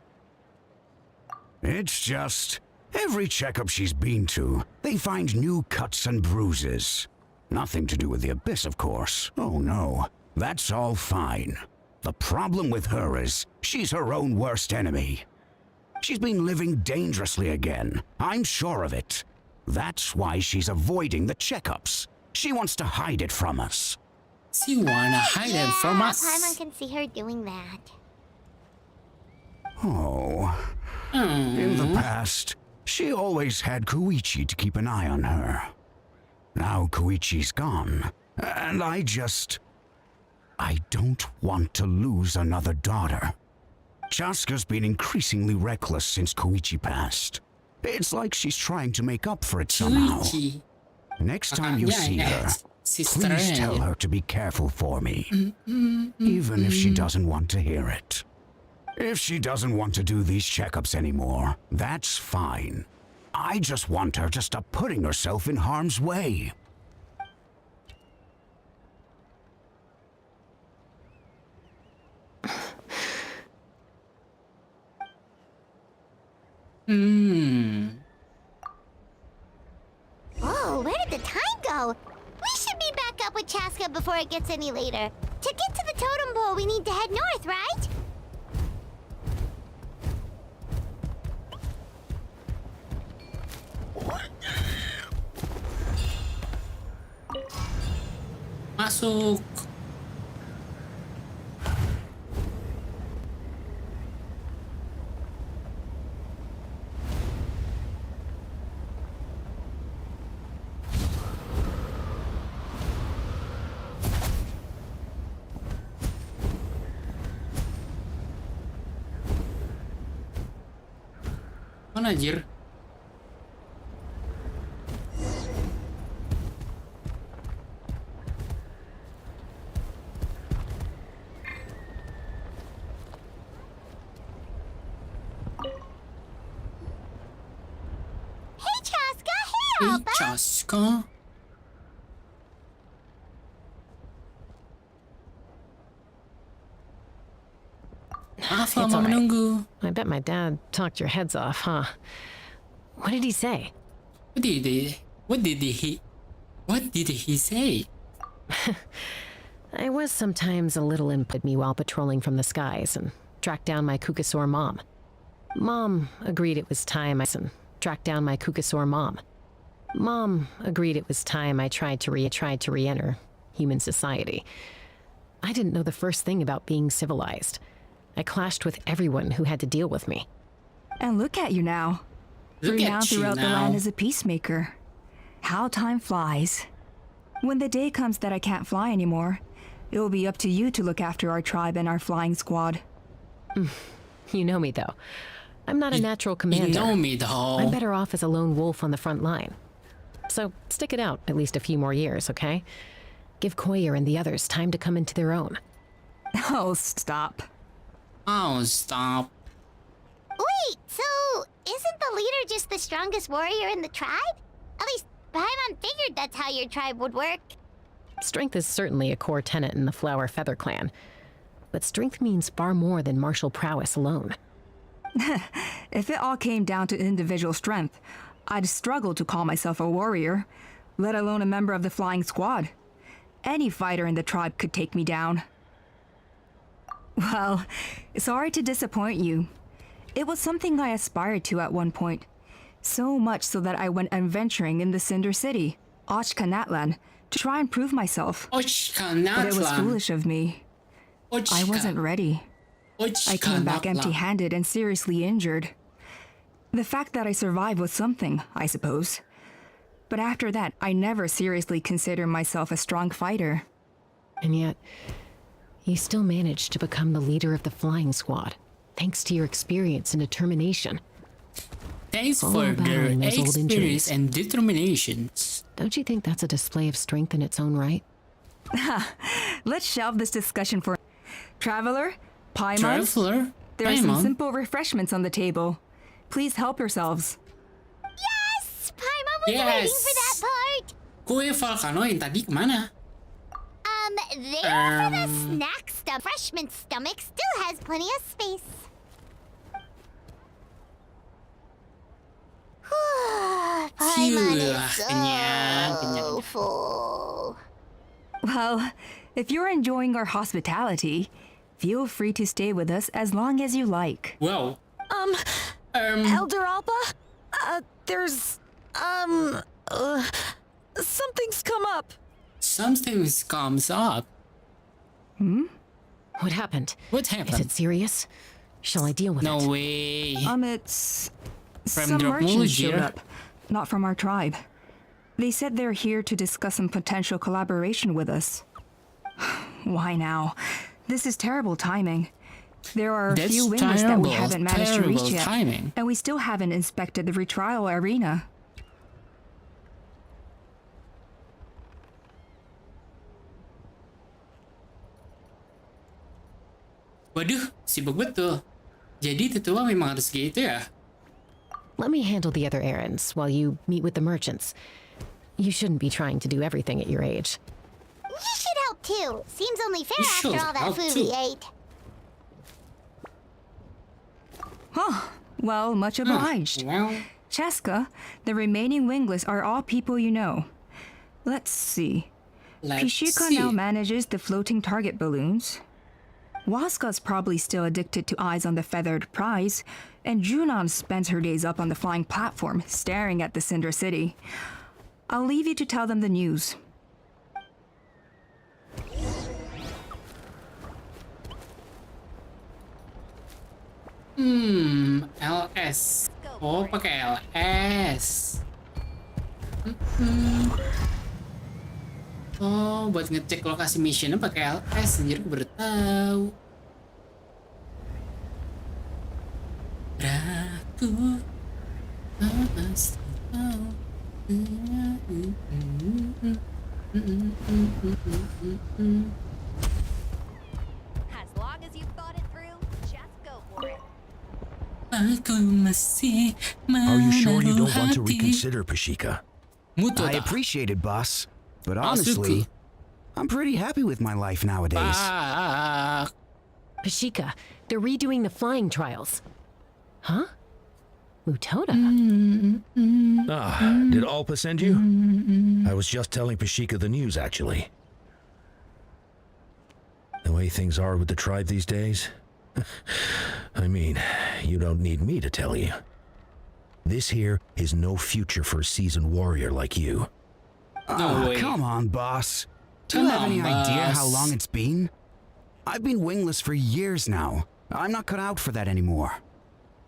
It's just, every checkup she's been to, they find new cuts and bruises. Nothing to do with the abyss, of course. Oh no, that's all fine. The problem with her is, she's her own worst enemy. She's been living dangerously again. I'm sure of it. That's why she's avoiding the checkups. She wants to hide it from us.
She wanna hide it from us.
Paimon can see her doing that.
Oh. In the past, she always had Koichi to keep an eye on her. Now Koichi's gone, and I don't want to lose another daughter. Chaska's been increasingly reckless since Koichi passed. It's like she's trying to make up for it somehow.
Koichi.
Next time you see her, please tell her to be careful for me. Even if she doesn't want to hear it. If she doesn't want to do these checkups anymore, that's fine. I just want her to stop putting herself in harm's way.
Oh, where did the time go? We should be back up with Chaska before it gets any later. To get to the totem pole, we need to head north, right?
Masuk. Mana anjir?
Hey, Chaska. Hey, Alpha.
Chaska. Alpha
It's
mau
all right.
menunggu.
I bet my dad talked your heads off, huh? What did he say?
What did he say?
I was sometimes a little input me while patrolling from the skies and tracked down my Kukasaur mom. Mom agreed it was time I tracked down my Kukasaur mom. Mom agreed it was time I tried to re-enter human society. I didn't know the first thing about being civilized. I clashed with everyone who had to deal with me.
And look at you now.
Look
Renowned
at you
throughout the
now.
land as a peacemaker. How time flies. When the day comes that I can't fly anymore, it will be up to you to look after our tribe and our flying squad.
You know me, though. I'm not a natural commander.
You know me, though.
I'm better off as a lone wolf on the front line. So stick it out at least a few more years, okay? Give Koyer and the others time to come into their own.
Oh, stop.
Oh, stop.
Wait, so isn't the leader just the strongest warrior in the tribe? At least Paimon figured that's how your tribe would work.
Strength is certainly a core tenet in the Flower Feather clan. But strength means far more than martial prowess alone.
If it all came down to individual strength, I'd struggle to call myself a warrior, let alone a member of the flying squad. Any fighter in the tribe could take me down. Well, sorry to disappoint you. It was something I aspired to at one point. So much so that I went adventuring in the Cinder City, Ochkanatlan, to try and prove myself. But it was foolish of me. I wasn't ready. I came back empty-handed and seriously injured. The fact that I survived was something, I suppose. But after that, I never seriously considered myself a strong fighter.
And yet, you still managed to become the leader of the flying squad, thanks to your experience and determination.
Thanks
All
for their
battling those old
experience
injuries.
and determinations.
Don't you think that's a display of strength in its own right?
Let's shelve this discussion for... Traveler, Paimon,
Traveler,
there are some
Paimon.
simple refreshments on the table. Please help yourselves.
Yes! Paimon was waiting for that part!
Kue Volcano yang tadi kemana?
There for the snack stuff. Freshman stomach still has plenty of space. Paimon is so full.
Well, if you're enjoying our hospitality, feel free to stay with us as long as you like.
Wow.
Elder Alpa? Something's come up.
Something comes up.
What happened?
What
Is
happened?
it serious? Shall I deal with
No
it?
way.
It's...
From
some
the
merchants showed
Bulgier?
up. Not from our tribe. They said they're here to discuss some potential collaboration with us. Why now? This is terrible timing. There are a
That's
few windows that we
terrible,
haven't managed to reach
terrible
yet.
timing.
And we still haven't inspected the retrial arena.
Waduh, sibuk betul. Jadi tetua memang harus gitu ya?
Let me handle the other errands while you meet with the merchants. You shouldn't be trying to do everything at your age.
You should help too. Seems only fair
You
after
should
all that
help
food
too.
we ate.
Well, much obliged.
Well,
Chaska, the remaining wingless are all people you know. Let's see.
let's
Pishika
see.
now manages the floating target balloons. Waska's probably still addicted to eyes on the feathered prize, and Junon spends her days up on the flying platform, staring at the Cinder City. I'll leave you to tell them the news.
LS. Oh, pakai LS. Oh, buat ngecek lokasi missionnya pakai LS. Anjir, gue baru tahu. Raku pasti tahu.
As long as you've thought it through, just go for it.
Aku masih
Are you sure you don't want to
menaruh hati.
reconsider, Pashika?
Mutu
I
tak?
appreciate it, boss. But
Ah,
honestly,
suku.
I'm pretty happy with my life nowadays.
Pak.
Pashika, they're redoing the flying trials. Huh? Mutoda?
Did Alpa send you? I was just telling Pashika the news, actually. The way things are with the tribe these days? I mean, you don't need me to tell you. This here is no future for a seasoned warrior like you.
No way.
Come on, boss. Do you
Come
have any
on,
idea how
boss.
long it's been? I've been wingless for years now. I'm not cut out for that anymore.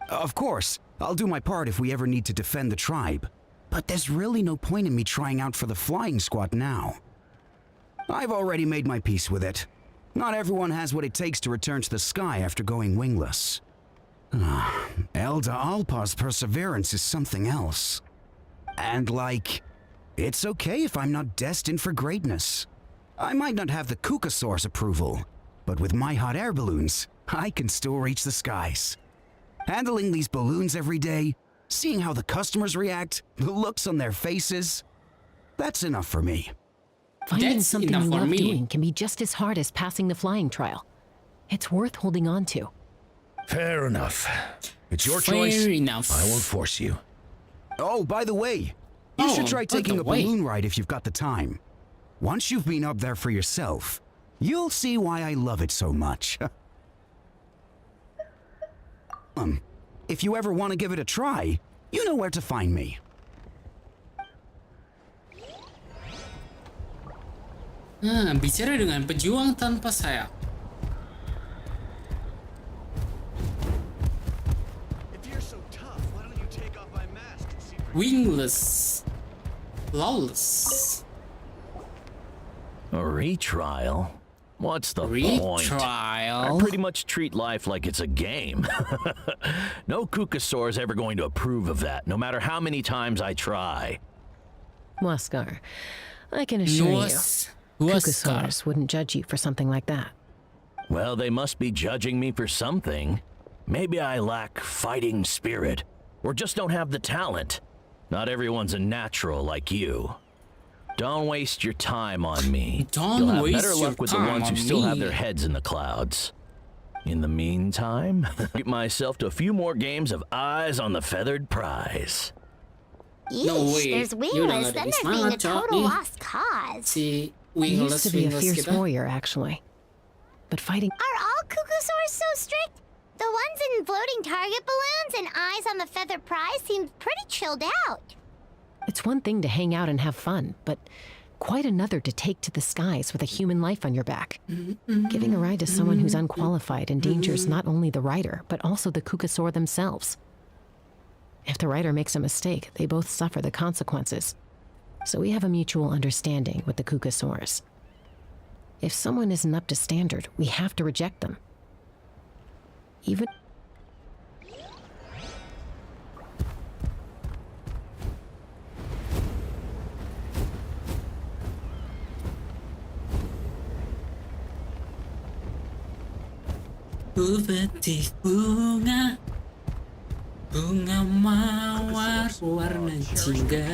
Of course, I'll do my part if we ever need to defend the tribe. But there's really no point in me trying out for the flying squad now. I've already made my peace with it. Not everyone has what it takes to return to the sky after going wingless. Elda Alpa's perseverance is something else. And it's okay if I'm not destined for greatness. I might not have the Kukasaur's approval, but with my hot air balloons, I can still reach the skies. Handling these balloons every day, seeing how the customers react, the looks on their faces, that's enough for me.
Finding
That's
something
enough
you
for
love
me.
doing can be just as hard as passing the flying trial. It's worth holding on to.
Fair enough. It's your
Fair
choice.
enough.
I won't force you.
Oh, by the way, you should try
by
taking
the
a
way.
balloon ride if you've got the time. Once you've been up there for yourself, you'll see why I love it so much. If you ever want to give it a try, you know where to find me.
Bicara dengan pejuang tanpa sayap.
If you're so tough, why don't you take off my mask and see
Wingless. Lawless.
A retrial? What's the point? I
Retrial.
pretty much treat life like it's a game. No Kukasaur is ever going to approve of that, no matter how many times I try.
Waskar, I can assure you,
Nuas.
Kukasaurs wouldn't judge you for something like that.
Well, they must be judging me for something. Maybe I lack fighting spirit, or just don't have the talent. Not everyone's a natural like you. Don't waste your time on me.
Don't
You'll have
waste
better
your
luck with the
time
ones who
on
still have
me.
their heads in the clouds. In the meantime, treat myself to a few more games of eyes on the feathered prize.
No
Yeesh,
way.
there's
You
wingless,
udah
then
ada
there's being a
semangat, Cok,
total
nih.
lost cause.
Si
He used to be a
wingless
fierce
kita.
warrior, actually. But fighting...
Are all Kukasaurs so strict? The ones in floating target balloons and eyes on the feathered prize seem pretty chilled out.
It's one thing to hang out and have fun, but quite another to take to the skies with a human life on your back. Giving a ride to someone who's unqualified endangers not only the rider, but also the Kukasaur themselves. If the rider makes a mistake, they both suffer the consequences. So we have a mutual understanding with the Kukasaurs. If someone isn't up to standard, we have to reject them. Even...
Ku petik bunga. Bunga mawar warna jingga.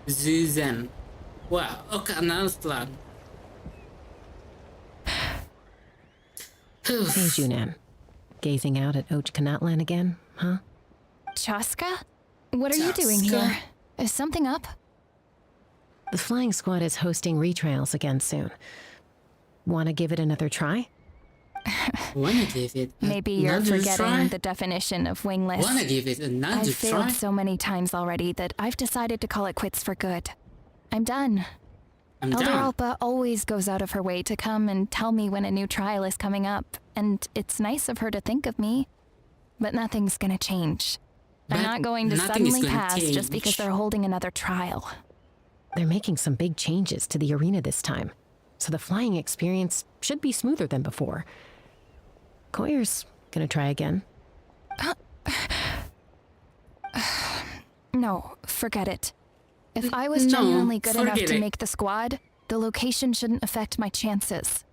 Zuzan. Wah, oh karena setelah.
Hey, Junan. Gazing out at Kanatlan again, huh?
Chaska? What are you doing
Chaska?
here? Is something up?
The flying squad is hosting retrials again soon. Want to give it another try?
Wanna give it
Maybe you're
another
forgetting
try?
the definition of wingless.
Wanna give it another
I've failed
try?
so many times already that I've decided to call it quits for good. I'm done.
I'm
Elder
down.
Alpa always goes out of her way to come and tell me when a new trial is coming up, and it's nice of her to think of me. But nothing's gonna change. I'm
But
not going to
nothing is
suddenly
gonna
pass just because
change.
they're holding another trial.
They're making some big changes to the arena this time, so the flying experience should be smoother than before. Koyer's gonna try again.
No, forget it. If I was
No,
genuinely good enough
forget
to
it.
make the squad, the location shouldn't affect my chances.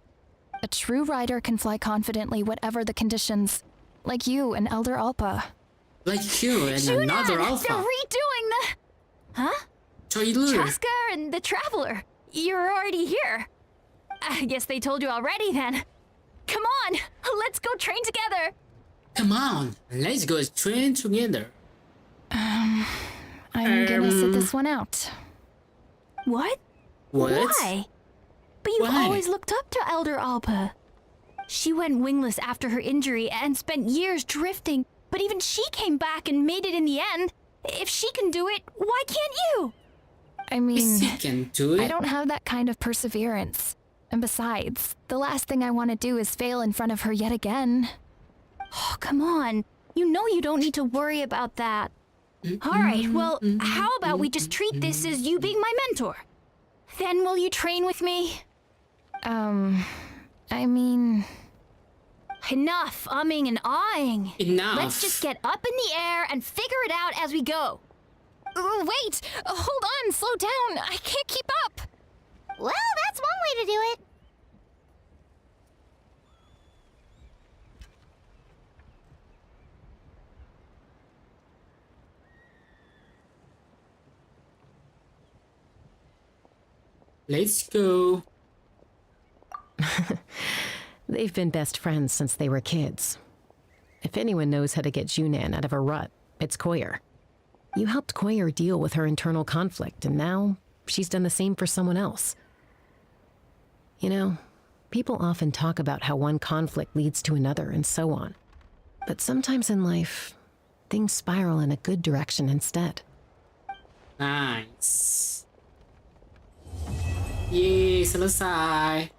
A true rider can fly confidently whatever the conditions, like you and Elder Alpa.
Like you and another
They're
alpha.
redoing the... Huh?
Trailer.
Chaska and the Traveler. You're already here. I guess they told you already then. Come on, let's go train together.
Come on, let's go train together.
I'm gonna sit this one out. What?
What?
Why? But you've
Why?
always looked up to Elder Alpa. She went wingless after her injury and spent years drifting, but even she came back and made it in the end. If she can do it, why can't you? I mean,
Yes, he can do it.
I don't have that kind of perseverance. And besides, the last thing I want to do is fail in front of her yet again. Oh, come on. You know you don't need to worry about that. All right, well, how about we just treat this as you being my mentor? Then will you train with me? I mean... Enough umming and ahhing.
Enough.
Let's just get up in the air and figure it out as we go. Wait, hold on, slow down. I can't keep up.
Well, that's one way to do it.
Let's go.
They've been best friends since they were kids. If anyone knows how to get Junan out of a rut, it's Koyer. You helped Koyer deal with her internal conflict, and now she's done the same for someone else. You know, people often talk about how one conflict leads to another and so on. But sometimes in life, things spiral in a good direction instead.
Nice. Yeay, selesai.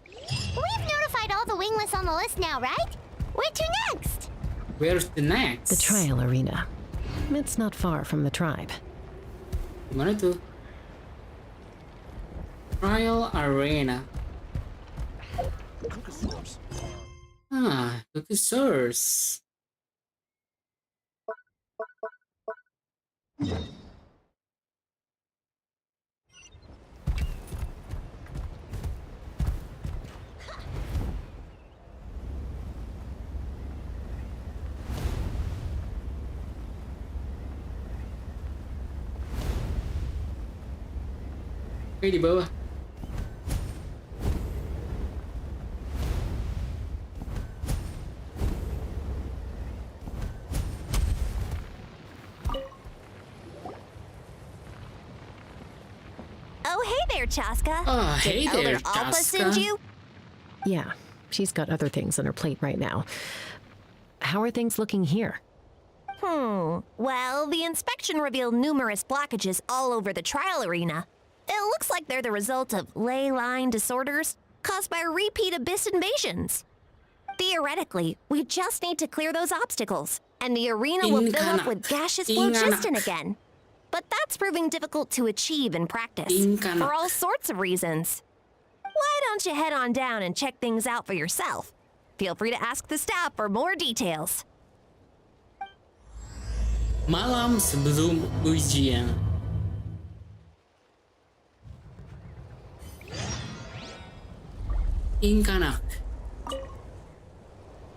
We've notified all the wingless on the list now, right? Where to next?
Where's the next?
The trial arena. It's not far from the tribe.
Gimana tuh? Trial Arena. Ah, cookie source. Oke, di bawah.
Oh, hey there, Chaska.
Oh, hey
Did
there,
Elder Alpa send
Chaska.
you?
Yeah, she's got other things on her plate right now. How are things looking here?
Well, the inspection revealed numerous blockages all over the trial arena. It looks like they're the result of ley line disorders caused by repeat abyss invasions. Theoretically, we just need to clear those obstacles, and the arena will fill up with gaseous phlogiston again. But that's proving difficult to achieve in practice, for all sorts of reasons. Why don't you head on down and check things out for yourself? Feel free to ask the staff for more details.
Malam sebelum ujian. Inkanak.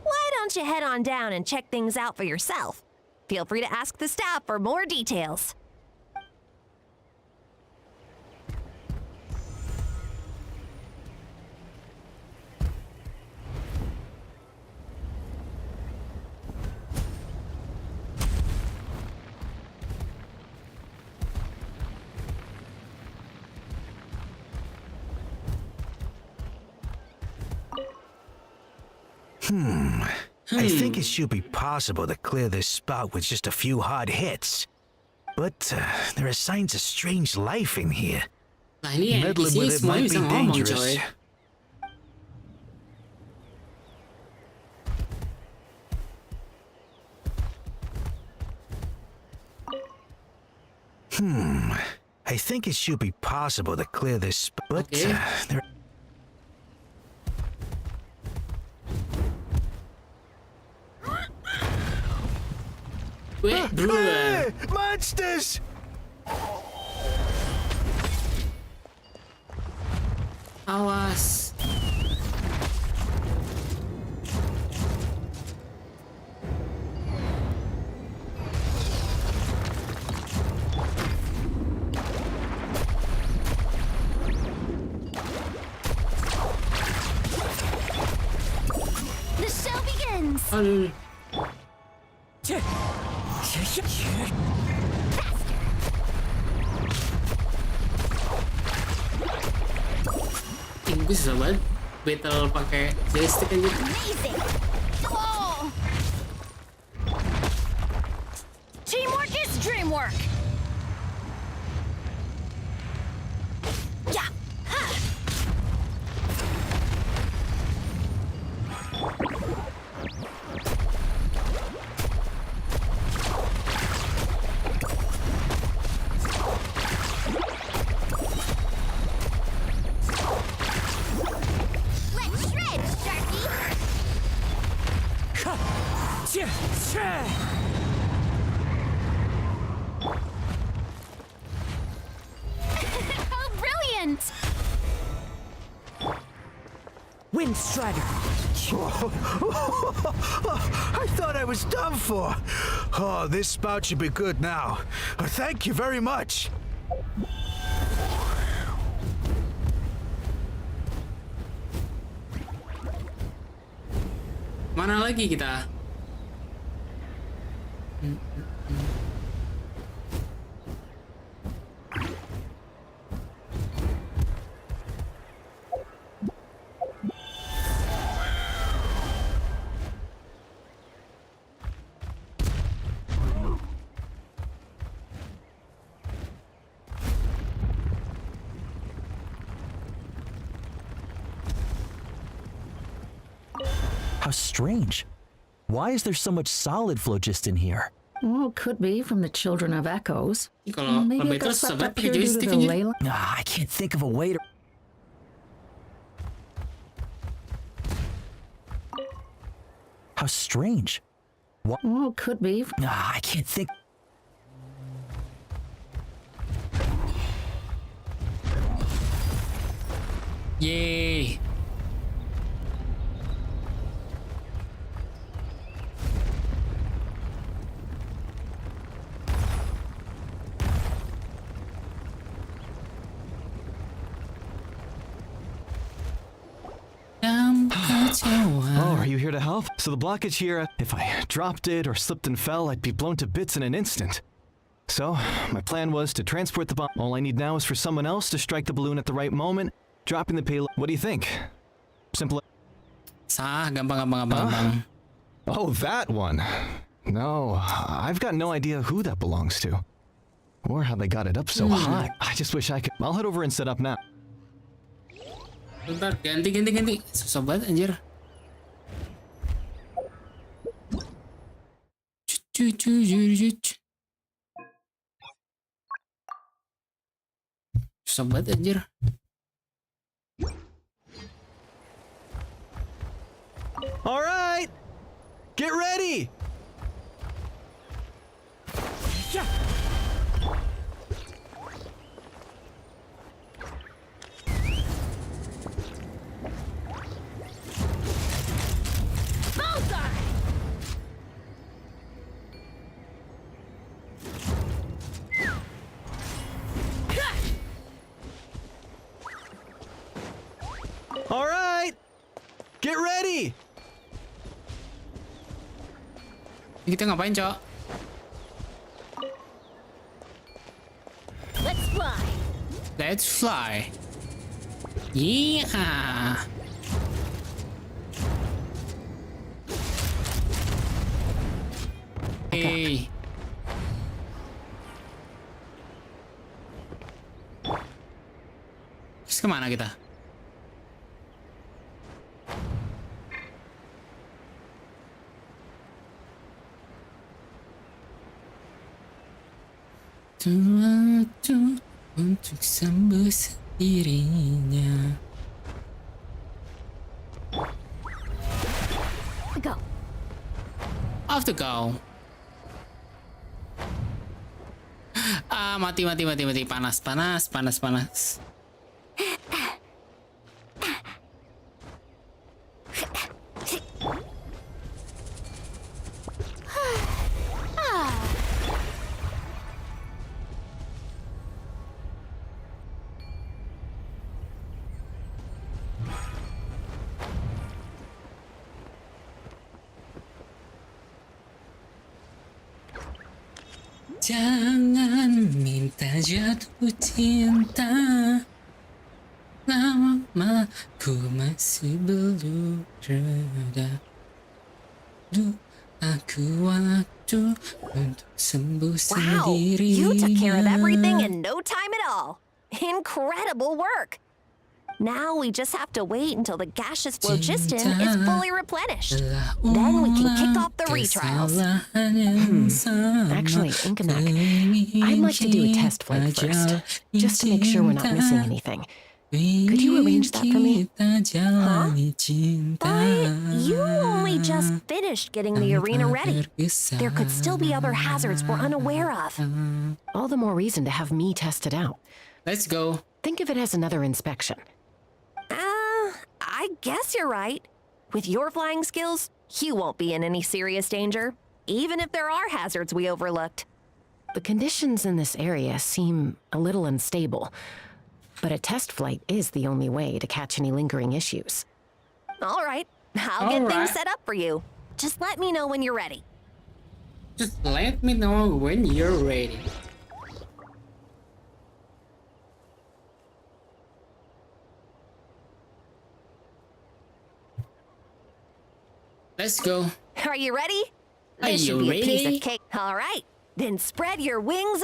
Why don't you head on down and check things out for yourself? Feel free to ask the staff for more details.
I think it should be possible to clear this spot with just a few hard hits. But there are signs of strange life in here.
Nah ini
Meddling
NPC
with it
semuanya
might
bisa
be
ngomong
dangerous.
coy.
I think it should be possible to clear this spot. But
Okay.
there.
Weh, dulu
Hey, monsters!
awas.
The show begins!
Aduh. Gue susah banget battle pakai joystick aja.
Amazing! Oh!
Teamwork is dreamwork.
Yeah! Ha! Let's shred, Sharky! Oh, brilliant!
Wind Strider.
I thought I was done for. Oh, this spout should be good now. Thank you very much.
Mana lagi kita?
How strange. Why is there so much solid flow just in here?
Well, could be from the Children of Echoes.
Ini kalau
Maybe
battle
it got
susah
sucked
banget
up
pakai
here due to
joystick
the
aja.
ley line.
I can't think of a way to. How strange. What?
Well, could be.
I can't think.
Yeay.
Oh, are you here to help? So the blockage here, if I dropped it or slipped and fell, I'd be blown to bits in an instant. So, my plan was to transport the bomb. All I need now is for someone else to strike the balloon at the right moment, dropping the payload. What do you think? Simple.
Sah, gampang.
Oh, that one. No, I've got no idea who that belongs to. Or how they got it up so high. I just wish I could. I'll head over and set up now.
Bentar, ganti. Susah banget anjir. Susah banget anjir.
All right, get ready. All right, get ready.
Kita ngapain, Cok?
Let's fly!
Let's fly. Yeah.
back up.
Terus kemana kita? Waktu untuk sembuh sendirinya.
Go.
Off to go. Mati. Panas. Jangan minta jatuh cinta, lama ku masih belum reda. Aku waktu untuk sembuh
Wow,
sendirinya.
you took care of everything in no time at all. Incredible work. Now we just have to wait until the gaseous phlogiston is fully replenished. Then we can kick off the retrials.
Actually, Inkanak, I'd like to do a test flight first, just to make sure we're not missing anything. Could you arrange that for me?
Huh? But you only just finished getting the arena ready. There could still be other hazards we're unaware of.
All the more reason to have me test it out.
Let's go.
Think of it as another inspection.
I guess you're right. With your flying skills, you won't be in any serious danger, even if there are hazards we overlooked.
The conditions in this area seem a little unstable, but a test flight is the only way to catch any lingering issues.
All right, I'll get things set up for you. Just let me know when you're ready.
Just let me know when you're ready. Let's go.
Are you ready?
Are
This should
you
be a piece
ready?
of cake. All right, then spread your wings.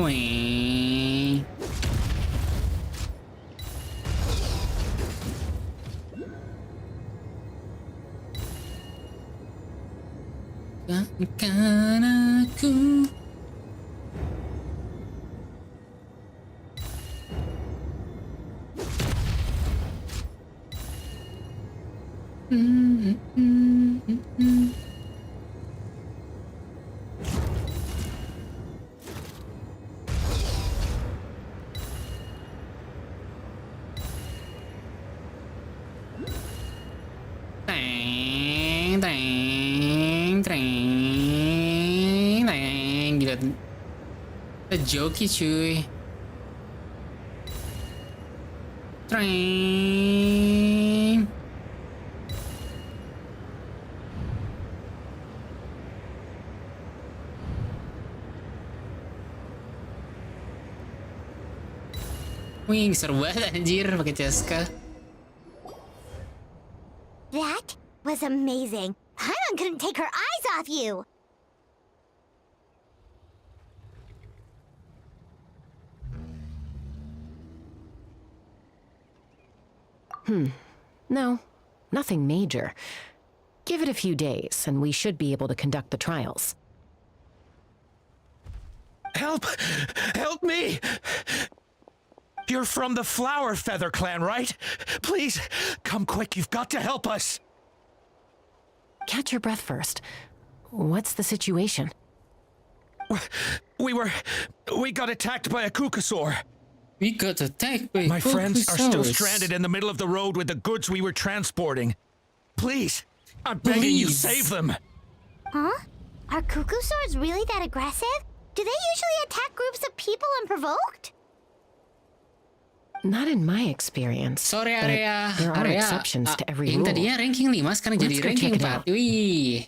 Wang. Takkan aku Gila. Kita joki cuy. Tring. Wih, seru banget anjir pakai Ceska.
That was amazing. Paimon couldn't take her eyes off you.
No, nothing major. Give it a few days, and we should be able to conduct the trials.
Help! Help me! You're from the Flower Feather clan, right? Please, come quick, you've got to help us!
Catch your breath first. What's the situation?
We got attacked by a Kukasaur.
We got attacked by
My friends are still
Kukusaurus.
stranded in the middle of the road with the goods we were transporting. Please, I'm begging you,
Please.
save them.
Huh? Are Kukusaurs really that aggressive? Do they usually attack groups of people unprovoked?
Not in my experience.
Sorry
but
Hareya.
there are
Hareya,
exceptions to every
yang
rule.
tadinya ranking 5 sekarang jadi
Let's go
ranking
check it
4.
out.
Wih.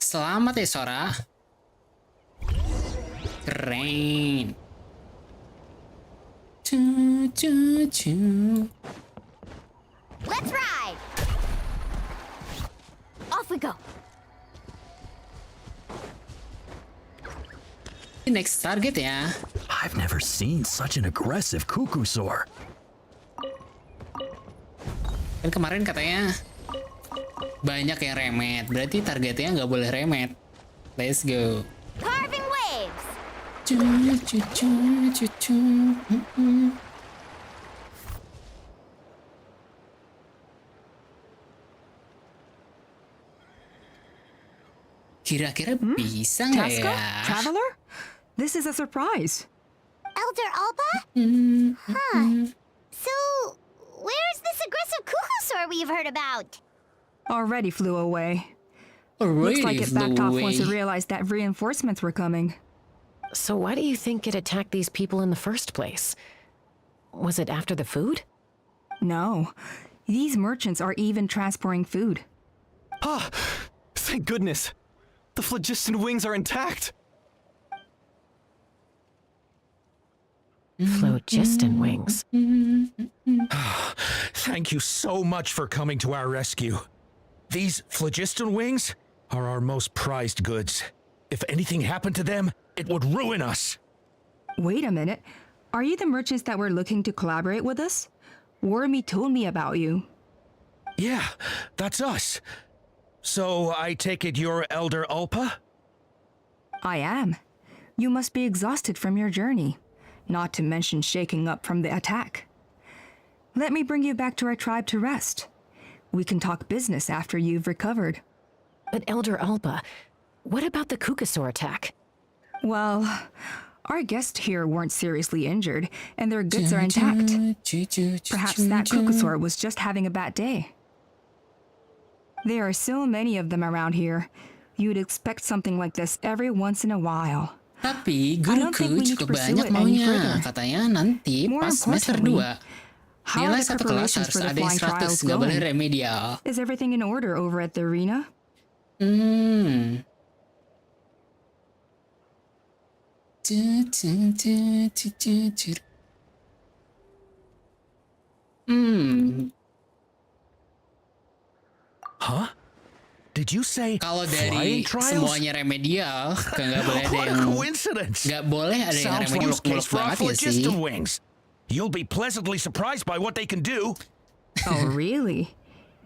Selamat ya Sora. Keren.
Let's ride. Off we go.
Next target ya.
I've never seen such an aggressive kukusaur.
Kan kemarin katanya banyak yang remet, berarti targetnya nggak boleh remet. Let's go.
Carving waves.
Kira-kira bisa nggak
Casca?
ya?
Traveler? This is a surprise.
Elder Alba? Huh. So, where's this aggressive kukusaur we've heard about?
Already flew away.
Already
Looks like it
flew
backed off once it
away.
realized that reinforcements were coming.
So why do you think it attacked these people in the first place? Was it after the food?
No. These merchants are even transporting food.
Ah, thank goodness. The phlogiston wings are intact.
Phlogiston wings.
Thank you so much for coming to our rescue. These phlogiston wings are our most prized goods. If anything happened to them, it would ruin us.
Wait a minute. Are you the merchants that were looking to collaborate with us? Wormy told me about you.
Yeah, that's us. So I take it you're Elder Ulpa?
I am. You must be exhausted from your journey, not to mention shaking up from the attack. Let me bring you back to our tribe to rest. We can talk business after you've recovered.
But Elder Alba, what about the kukusaur attack?
Well, our guests here weren't seriously injured, and their goods are intact. Perhaps that kukusaur was just having a bad day. There are so many of them around here. You'd expect something like this every once in a while.
Tapi
I don't think
guruku
we need to
cukup
pursue
banyak
it any
maunya.
further.
Katanya nanti
More
pas semester
importantly,
2
how
nilai
are the
satu kelas
preparations
harus
for the
ada yang
flying
100,
trials
nggak boleh
going?
remedial.
Is everything in order over at the arena?
Hmm.
Huh? Did you say
Kalau
flying
dari
trials?
semuanya remedial, nggak boleh ada
What a
yang
coincidence!
nggak boleh ada yang
Sounds like
remedial
use case
muluk-muluk
for our
banget ya sih.
phlogiston wings. You'll be pleasantly surprised by what they can do.
Oh, really?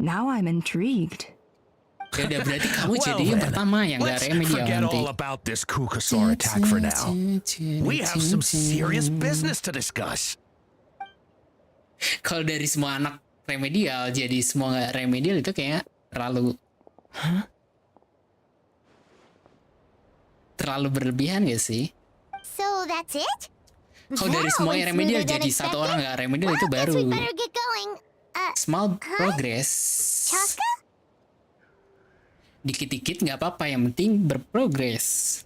Now I'm intrigued.
Ya udah berarti kamu
Well
jadi yang
then,
pertama yang nggak
let's
remedial
forget
nanti.
all about this kukusaur attack for now. We have some serious business to discuss.
Kalau dari semua anak remedial jadi semua nggak remedial itu kayak terlalu berlebihan gak sih?
So that's it?
Kalau dari semua yang remedial jadi satu orang nggak remedial itu baru
Guess we better get going.
small progress.
Chaska?
Dikit-dikit nggak apa-apa, yang penting berprogres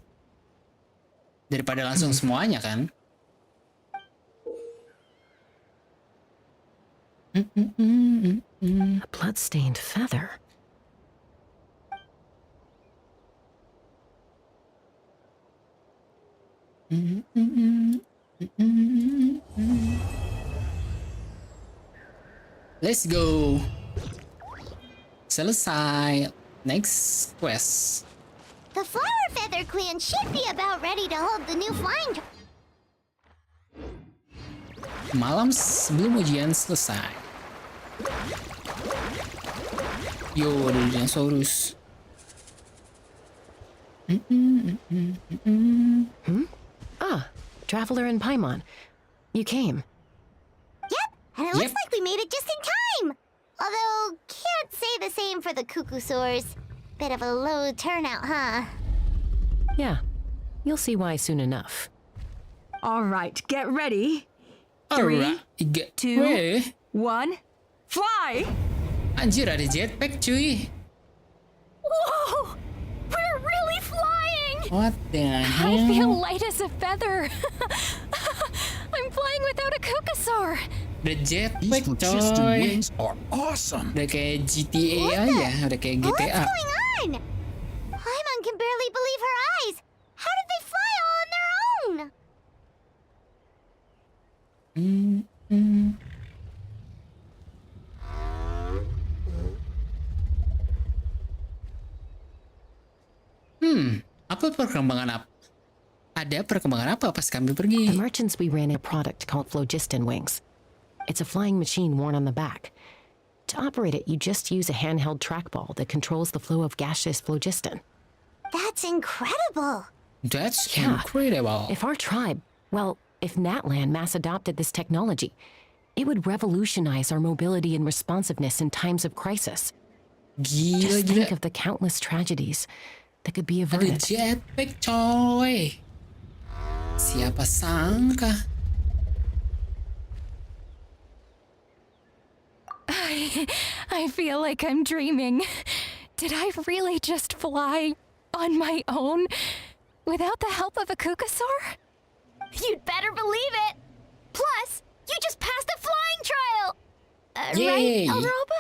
daripada langsung semuanya kan.
A blood-stained feather.
Let's go. Selesai. Next quest.
The Flower Feather Clan should be about ready to hold the new flying.
Malam sebelum ujian selesai. Yo, ada dinosaurus.
Ah, Traveler and Paimon. You came.
Yep, and it looks like we made it just in time. Although, can't say the same for the kukusaurs. Bit of a low turnout, huh?
Yeah, you'll see why soon enough.
All right, get ready.
Alright,
3, 2, 1, fly!
Anjir, ada jetpack cuy.
Whoa! We're really flying!
What the hell?
I feel light as a feather. I'm flying without a kukusaur.
The jetpack
These phlogiston
coy.
wings are awesome.
Udah kayak GTA aja, udah kayak GTA.
What's going on? Paimon can barely believe her eyes. How did they fly all on their own?
Apa perkembangan apa? Ada perkembangan apa pas kami
The
pergi?
merchants we ran a product called phlogiston wings. It's a flying machine worn on the back. To operate it, you just use a handheld trackball that controls the flow of gaseous phlogiston.
That's incredible.
That's
Yeah.
incredible.
If our tribe, well, if Natlan mass adopted this technology, it would revolutionize our mobility and responsiveness in times of crisis.
Gila,
Just
gila.
think of the countless tragedies that could be
Ada
averted.
jetpack, coy. Siapa sangka?
I feel like I'm dreaming. Did I really just fly on my own without the help of a kukasaur?
You'd better believe it. Plus, you just passed the flying trial.
Yay.
Right, Elder Alba?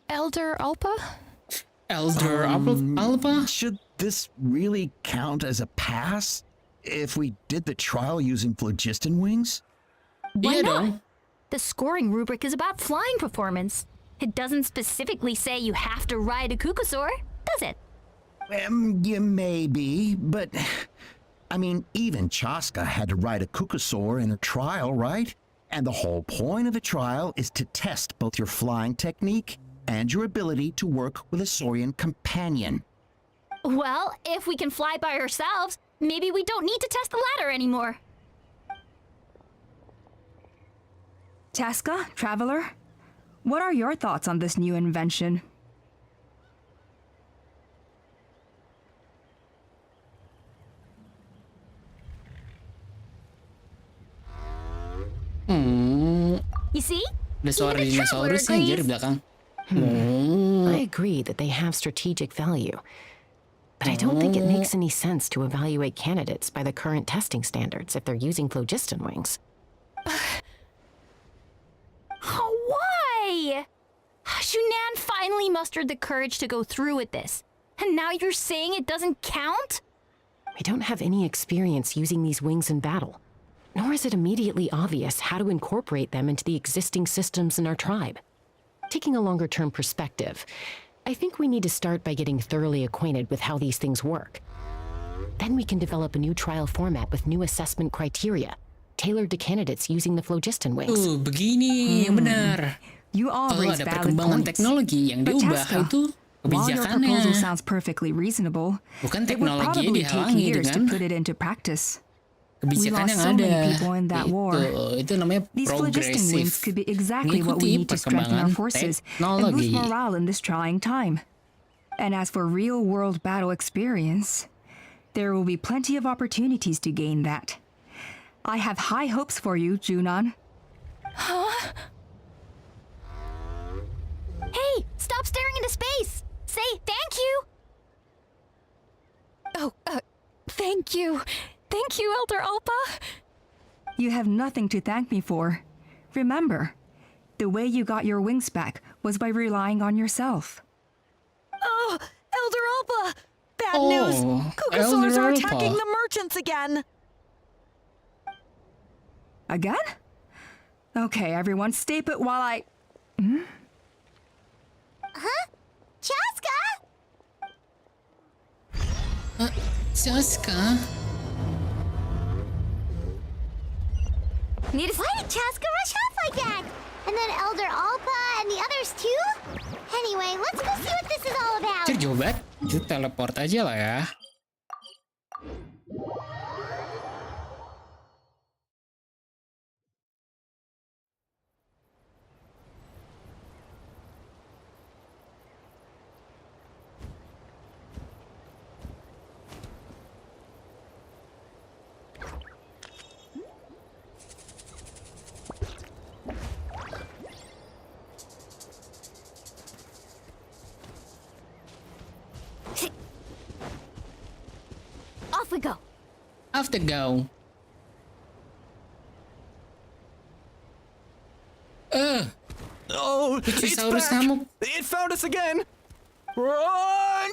Elder Alpa?
Elder Alba?
Should this really count as a pass if we did the trial using phlogiston wings?
Why
Iya
not?
dong.
The scoring rubric is about flying performance. It doesn't specifically say you have to ride a kukasaur, does it?
You may be, but I mean, even Chaska had to ride a kukasaur in her trial, right? And the whole point of the trial is to test both your flying technique and your ability to work with a Saurian companion.
Well, if we can fly by ourselves, maybe we don't need to test the ladder anymore.
Chaska, Traveler, what are your thoughts on this new invention?
You see?
Ada suara
Even the traveler
dinosaurus anjir di
agrees.
belakang.
I agree that they have strategic value, but I don't think it makes any sense to evaluate candidates by the current testing standards if they're using phlogiston wings.
Why? Shunan finally mustered the courage to go through with this. And now you're saying it doesn't count?
We don't have any experience using these wings in battle, nor is it immediately obvious how to incorporate them into the existing systems in our tribe. Taking a longer-term perspective, I think we need to start by getting thoroughly acquainted with how these things work. Then we can develop a new trial format with new assessment criteria, tailored to candidates using the phlogiston wings.
Begini, benar.
You all
Kalau
raise
ada
valid
perkembangan
points.
teknologi yang
But
diubah
Chaska,
itu
while your proposal
kebijakannya.
sounds perfectly reasonable,
Bukan
it would
teknologi
probably take
dihalangi
years to
dengan
put it into practice.
kebijakan
lost
yang
so
ada.
many people in that war.
Itu namanya
These phlogiston wings
progresif.
could be exactly what
Mengikuti
we need to strengthen our
perkembangan
forces and boost
teknologi.
morale in this trying time. And as for real-world battle experience, there will be plenty of opportunities to gain that. I have high hopes for you, Junon.
Hey, stop staring into space! Say thank you! Oh, thank you. Thank you, Elder Alpa.
You have nothing to thank me for. Remember, the way you got your wings back was by relying on yourself.
Oh, Elder Alpa! Bad
Oh,
news! Kukasaurs
Elder
are
Alpa.
attacking the merchants again!
Again? Okay, everyone, stay put while I...
Huh? Chaska?
Chaska?
Why did Chaska rush off like that? And then Elder Alpa and the others too? Anyway, let's go see what this is all about.
Cek jauh banget. Itu teleport aja lah ya.
Off we go.
Off the go.
Oh, it's
Luchasaurus
back!
kamu.
It found us again! Run!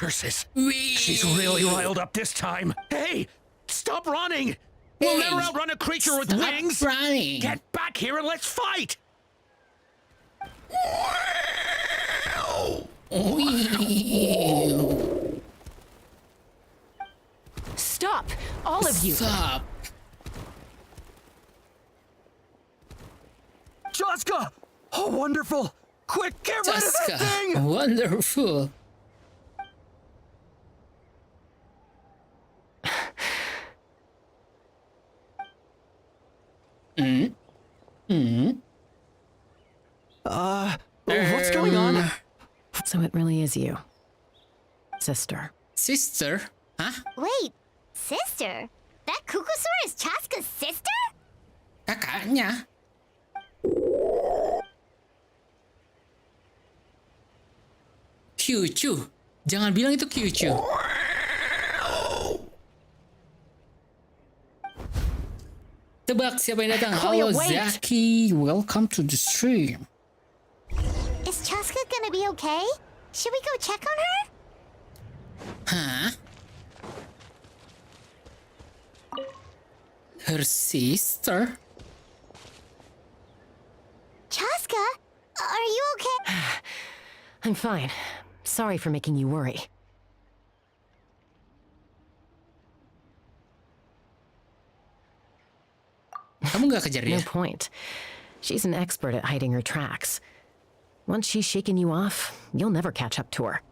Curses.
Wih.
She's really riled up this time. Hey, stop running. We'll never outrun a creature with
Stop
wings.
running.
Get back here and let's fight.
Stop, all of you.
Stop.
Chaska! Oh, wonderful! Quick, get rid of that thing!
Chaska. Wonderful.
What's going on?
So it really is you, sister.
Sister? Huh?
Wait, sister? That Kukusaur is Chaska's sister?
Kakaknya. Kyuchu. Jangan bilang itu Kyuchu. Tebak siapa yang datang? Halo Zaki, welcome to the stream.
Is Chaska gonna be okay? Should we go check on her?
Huh? Her sister?
Chaska, are you okay?
I'm fine. Sorry for making you worry.
Kamu gak kejar dia?
No point. She's an expert at hiding her tracks. Once she's shaken you off, you'll never catch up to her.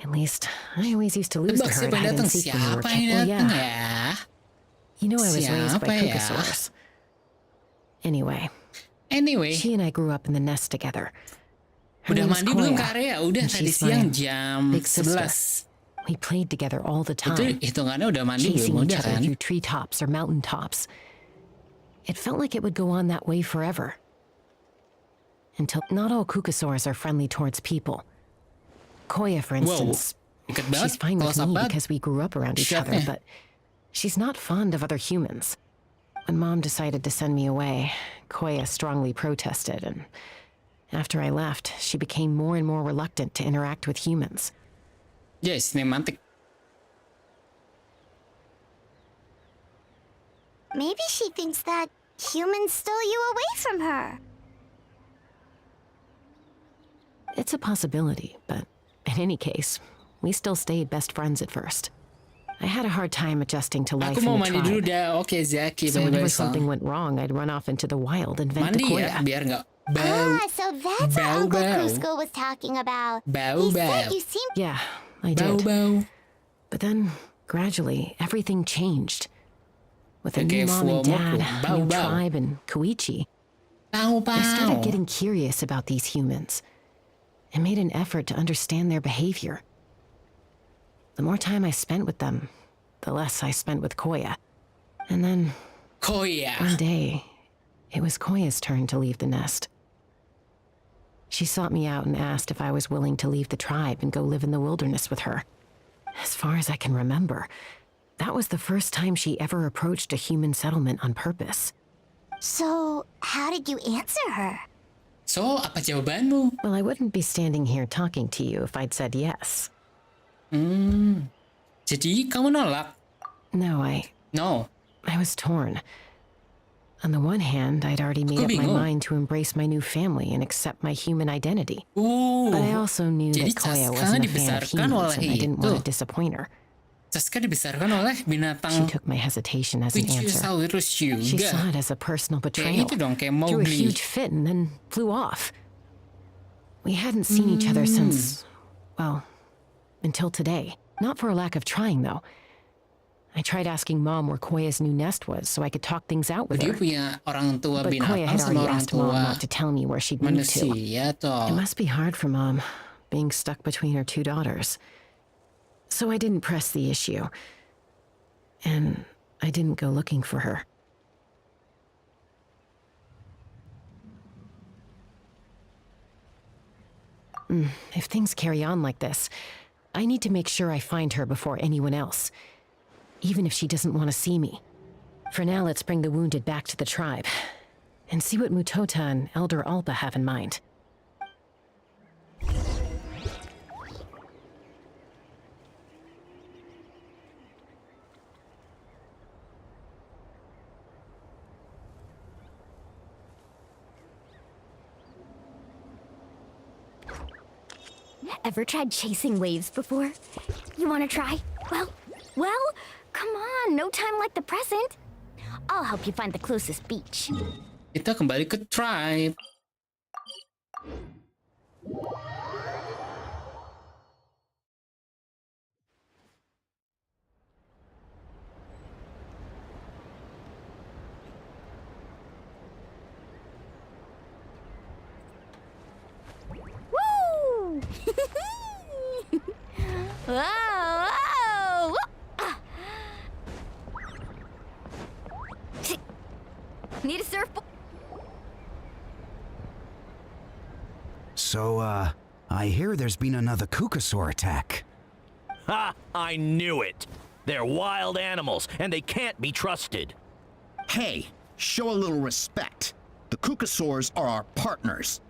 At least, I always used to lose to
Tebak
her at
siapa yang
hide
datang?
and seek when we were
Siapa yang
kids.
datang ya?
You know I was raised by
Siapa ya?
Kukusaurs. Anyway,
Anyway,
she and I grew up in the nest together. Her
udah
name's
mandi belum
Hareya,
Hareya? Udah
and
tadi
she's
siang
my
jam
big sister.
11.
We played together all the
Itu
time,
hitungannya udah mandi
chasing
belum
each
udah
other
kan?
through treetops or mountaintops. It felt like it would go on that way forever. Until not all Kukusaurs are friendly towards people. Koya, for instance,
Deket banget.
she's fine with
Close up
me
banget.
because we grew up around each other,
Shotnya.
but she's not fond of other humans. When Mom decided to send me away, Koya strongly protested, and after I left, she became more and more reluctant to interact with humans.
Yes, cinematic.
Maybe she thinks that humans stole you away from her.
It's a possibility, but in any case, we still stayed best friends at first. I had a hard time adjusting to life
Aku mau
in the
mandi dulu
tribe.
dah. Oke, Zaki,
So
bye-bye.
whenever something went wrong, I'd run off into the wild and vent to
Mandi ya,
Koya.
biar nggak bau.
Ah, so that's what Uncle
Bau.
Cusco was talking about.
Bau,
He said
bau.
you seem
Yeah, I
Bau,
did.
bau.
But then, gradually, everything changed. With a
Okay,
new mom and
Fuomoku.
dad,
Bau,
new
bau.
tribe, and Koichi,
Bau, bau.
I started getting curious about these humans and made an effort to understand their behavior. The more time I spent with them, the less I spent with Koya. And then,
Koya.
one day, it was Koya's turn to leave the nest. She sought me out and asked if I was willing to leave the tribe and go live in the wilderness with her. As far as I can remember, that was the first time she ever approached a human settlement on purpose.
So, how did you answer her?
So, apa jawabanmu?
Well, I wouldn't be standing here talking to you if I'd said yes.
Jadi kamu nolak?
No, I
No.
was torn. On the one hand, I'd already made
Aku
up my
bingung.
mind to embrace my new family and accept my human identity. But I also knew
Jadi
that Koya
Chaska
wasn't a fan of
dibesarkan
humans,
oleh
and I didn't
itu.
want to disappoint her.
Chaska dibesarkan oleh
She
binatang
took my hesitation as an answer.
Pitusaurus
She
juga.
saw it as a personal betrayal.
itu dong, kayak
Threw a
Mowgli.
huge fit and then flew off. We hadn't seen each other since, well, until today. Not for a lack of trying, though. I tried asking Mom where Koya's new nest was so I could talk things out with
Dia
her.
punya orang tua
But Koya
binatang
had
sama
already
orang
asked Mom
tua
not to tell me where she'd moved to.
manusia toh.
It must be hard for Mom, being stuck between her two daughters. So I didn't press the issue. And I didn't go looking for her. If things carry on like this, I need to make sure I find her before anyone else, even if she doesn't want to see me. For now, let's bring the wounded back to the tribe and see what Mutota and Elder Alba have in mind.
Ever tried chasing waves before? You wanna try? Well, come on, no time like the present. I'll help you find the closest beach.
Kita kembali ke tribe.
Woo! Whoa! Whoa! Need a surfboard?
So, I hear there's been another Kukasaur attack.
Ha! I knew it! They're wild animals, and they can't be trusted.
Hey, show a little respect. The Kukasaurs are our partners.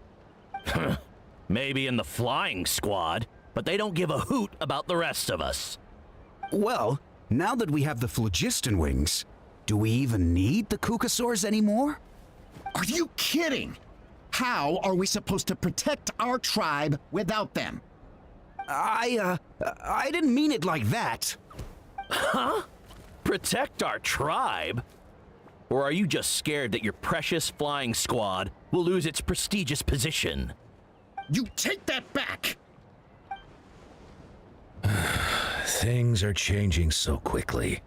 Maybe in the flying squad, but they don't give a hoot about the rest of us.
Well, now that we have the phlogiston wings, do we even need the Kukasaurs anymore?
Are you kidding? How are we supposed to protect our tribe without them?
I didn't mean it like that.
Huh? Protect our tribe? Or are you just scared that your precious flying squad will lose its prestigious position?
You take that back!
Things are changing so quickly.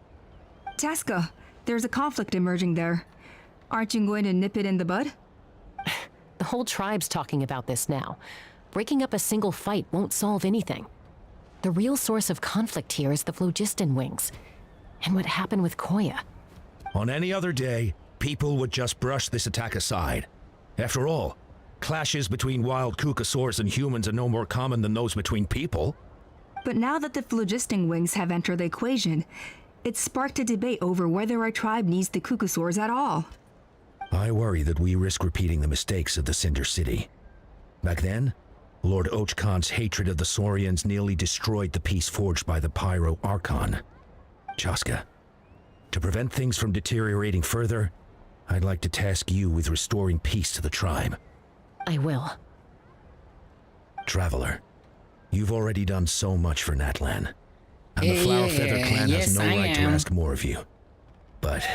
Chaska, there's a conflict emerging there. Aren't you going to nip it in the bud?
The whole tribe's talking about this now. Breaking up a single fight won't solve anything. The real source of conflict here is the phlogiston wings, and what happened with Koya.
On any other day, people would just brush this attack aside. After all, clashes between wild Kukasaurs and humans are no more common than those between people.
But now that the phlogiston wings have entered the equation, it's sparked a debate over whether our tribe needs the Kukasaurs at all.
I worry that we risk repeating the mistakes of the Cinder City. Back then, Lord Ochkan's hatred of the Saurians nearly destroyed the peace forged by the Pyro Archon. Chaska, to prevent things from deteriorating further, I'd like to task you with restoring peace to the tribe.
I will.
Traveler, you've already done so much for Natlan, and the Flower Feather clan has no right to ask more of you. But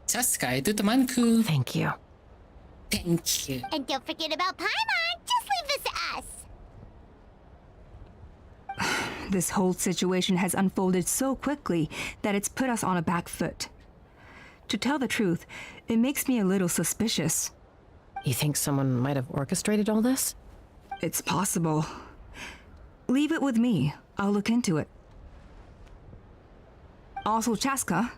Chaska itu temanku.
Thank you.
Thank you.
And don't forget about Paimon. Just leave this to us.
This whole situation has unfolded so quickly that it's put us on a back foot. To tell the truth, it makes me a little suspicious.
You think someone might have orchestrated all this?
It's possible. Leave it with me. I'll look into it. Also, Chaska,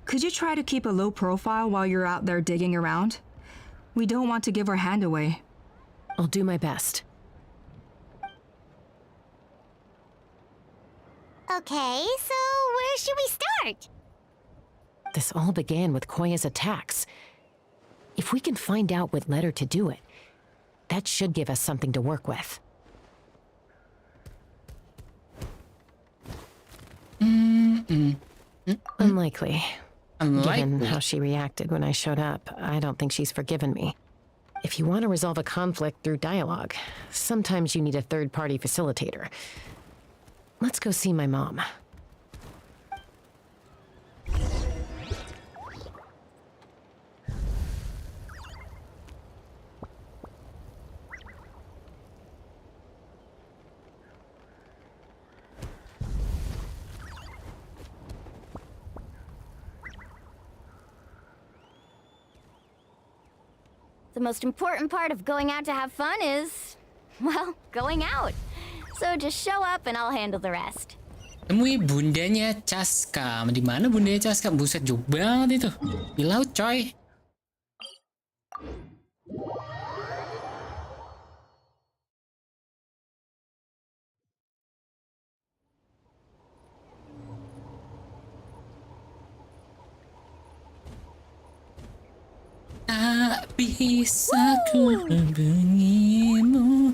could you try to keep a low profile while you're out there digging around? We don't want to give our hand away.
I'll do my best.
Okay, so where should we start?
This all began with Koya's attacks. If we can find out what led her to do it, that should give us something to work with. Unlikely. Given how she reacted when I showed up, I don't think she's forgiven me. If you want to resolve a conflict through dialogue, sometimes you need a third-party facilitator. Let's go see my mom.
The most important part of going out to have fun is, well, going out. So just show up and I'll handle the rest.
Temui bundanya Chaska. Di mana bundanya Chaska? Buset, jauh banget itu. Di laut, coy. bisa ku hubungimu.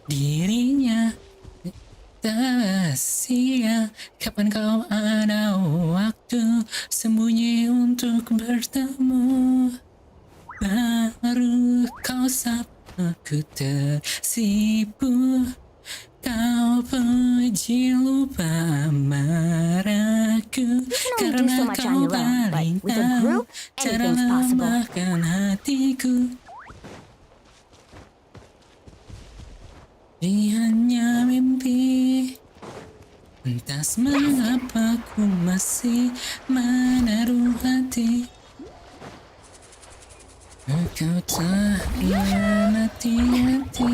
Dirinya tak sia. Kapan kau ada waktu sembunyi untuk bertemu, baru kau sapa ku tersipu. Kau puji lupa marahku karena kau paling tahu cara lembahkan hatiku. Ini hanya mimpi, entah mengapa ku masih menaruh hati. Kau tak hianati hati.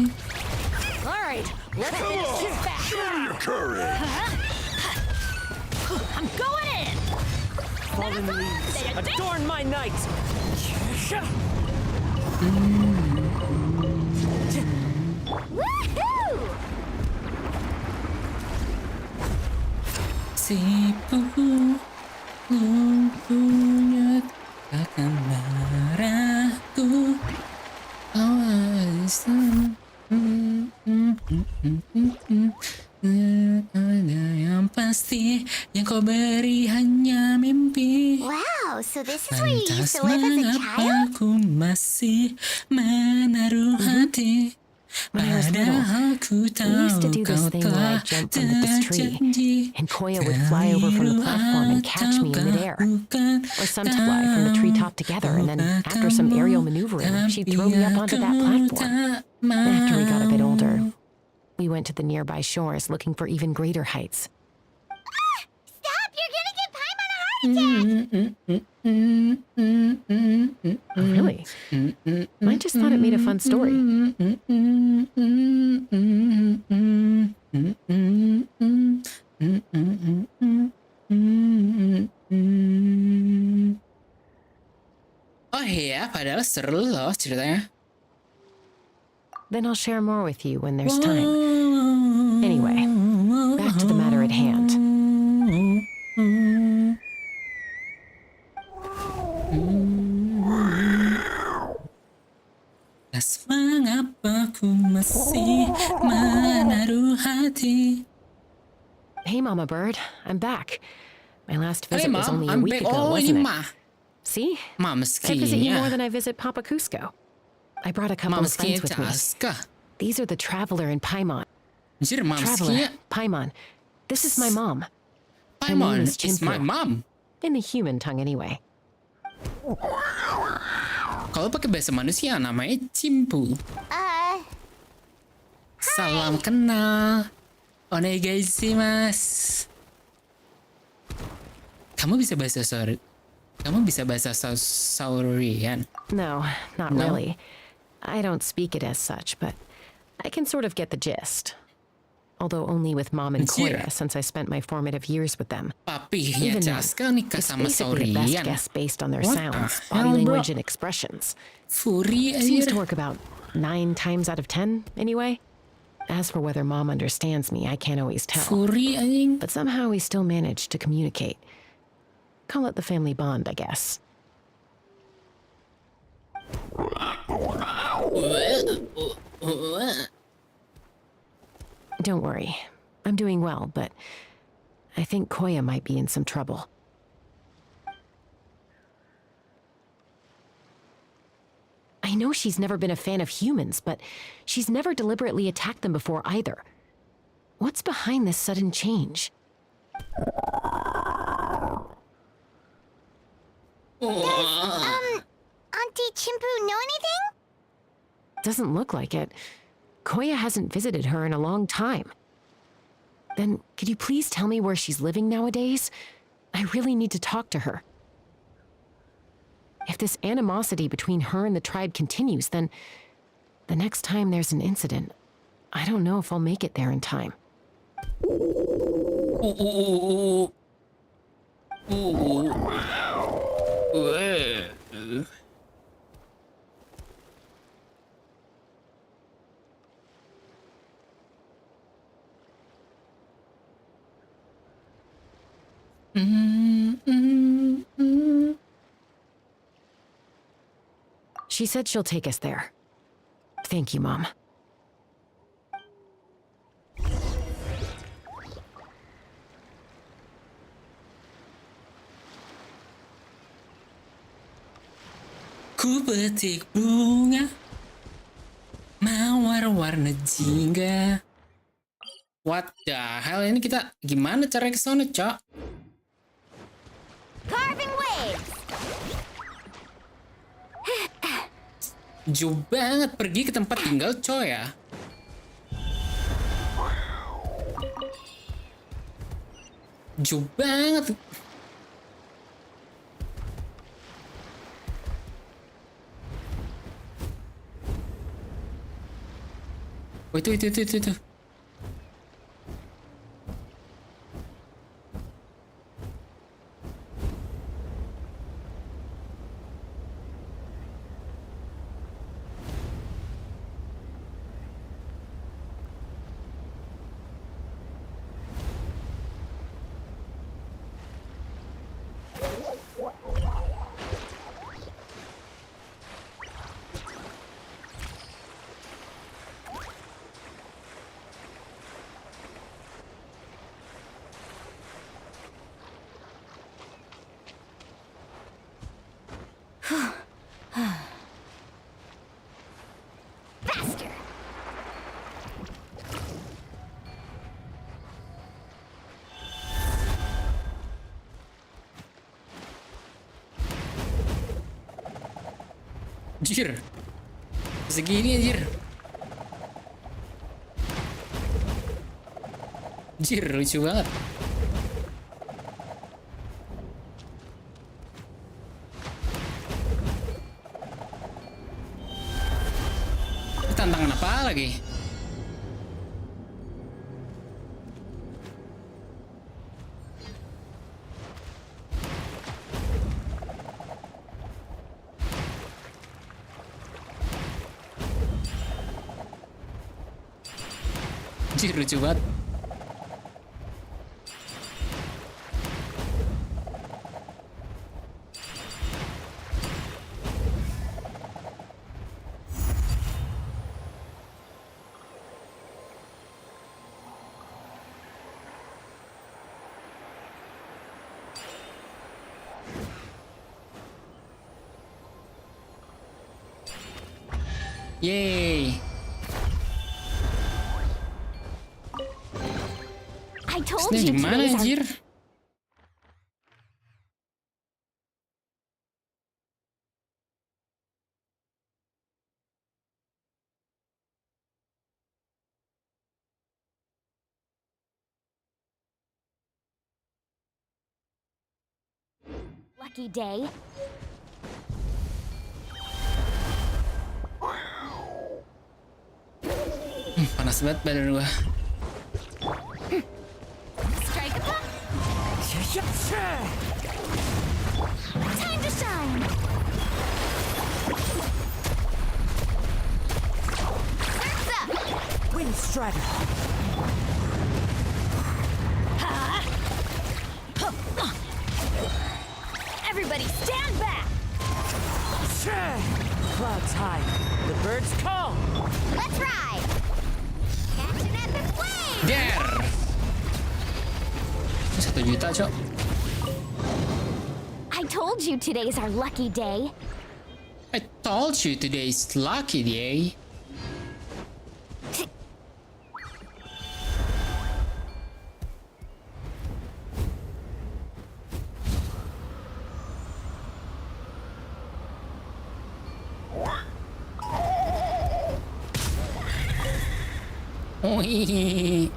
Alright, let's finish this back.
Show your courage!
I'm going in! Fallen leaves, adorn my night!
Woohoo!
Sipu lumpuhnya takkan marahku. Awas. Ada yang pasti yang kau beri hanya mimpi.
Wow, so this is where you used
Lantas
to live as a
mengapa
child?
ku masih menaruh hati?
When I was little,
Padahal ku
we used to
tahu
do this
kau
thing where
telah
I'd jump from this tree,
terjanji.
and Koya would fly over from the platform and catch me in midair. Or some to fly from the treetop together, and then after some aerial maneuvering, she'd throw me up onto that platform. After we got a bit older, we went to the nearby shores looking for even greater heights.
Stop! You're gonna get Paimon a heart attack!
Oh, really? I just thought it made a fun story.
Oh iya, padahal seru loh ceritanya.
Then I'll share more with you when there's time. Anyway, back to the matter at hand.
Lantas mengapa ku masih menaruh hati?
Hey, Mama Bird, I'm back. My last
Hey,
visit was
Mom,
only a
I'm
week
back.
ago,
Oh, ini
wasn't it?
Ma.
See?
Mom's
I visit you more
key.
than I visit Papa Cusco. I brought a couple
Mom's
of
key
friends with me.
Chaska.
These are the Traveler and Paimon.
Anjir, Mom's
Traveler,
key.
Paimon. This is my mom. Her
Paimon
name is
is my
Chimpu.
mom.
In the human tongue, anyway.
Kalau pakai bahasa manusia namanya Cimpu. Salam kenal. Onegaishimasu. Kamu bisa bahasa Saurian?
No, not
No?
really. I don't speak it as such, but I can sort of get the gist. Although only with Mom and
Anjir.
Koya, since I spent my formative years with them.
Papinya
Even then,
Chaska nikah
it's
sama
basically a best
Saurian.
guess based on their
What
sounds,
the hell,
body
bro?
language, and expressions.
Furi
Seems
aja.
to work about 9 times out of 10, anyway. As for whether Mom understands me, I can't always tell.
Furi anjing.
But somehow we still manage to communicate. Call it the family bond, I guess. Don't worry. I'm doing well, but I think Koya might be in some trouble. I know she's never been a fan of humans, but she's never deliberately attacked them before either. What's behind this sudden change?
Auntie Chimpu know anything?
Doesn't look like it. Koya hasn't visited her in a long time. Then, could you please tell me where she's living nowadays? I really need to talk to her. If this animosity between her and the tribe continues, then the next time there's an incident, I don't know if I'll make it there in time. She said she'll take us there. Thank you, Mom.
Ku petik bunga mawar warna jingga. What the hell, ini kita gimana cara ke sana, Cok?
Carving waves.
Jauh banget pergi ke tempat tinggal, Cok ya. Jauh banget. Oh, itu.
Faster.
Anjir. Segini anjir. Anjir, lucu banget. Tantangan apa lagi? Anjir, lucu banget. Yeay.
I told
Ini
you
gimana
today's
anjir?
lucky day.
Panas banget badan gua.
Strike a pop. Time to shine. Surf's up.
Wind strider.
Everybody stand back.
Clouds high. The birds call.
Let's ride. Catch an epic wave.
Der. 1 juta, Cok.
I told you today's our lucky day.
I told you today's lucky day. Wih.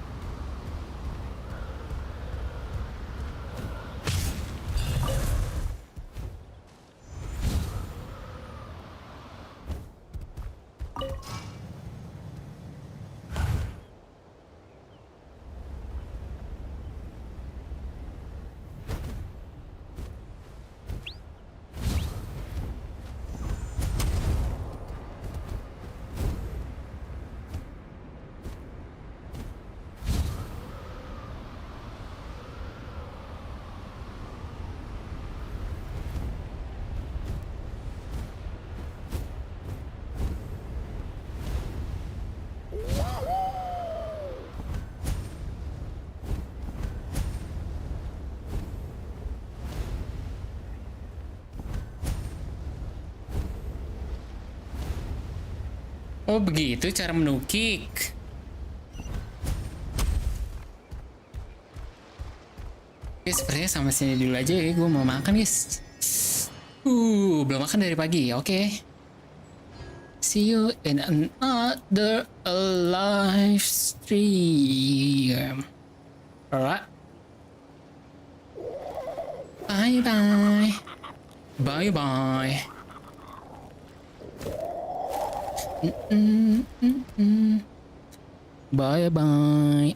Oh begitu cara menukik. Oke, sepertinya sampai sini dulu aja ya. Gue mau makan guys. Belum makan dari pagi. Oke. See you in another live stream. Alright. Bye bye. Bye bye. Bye bye.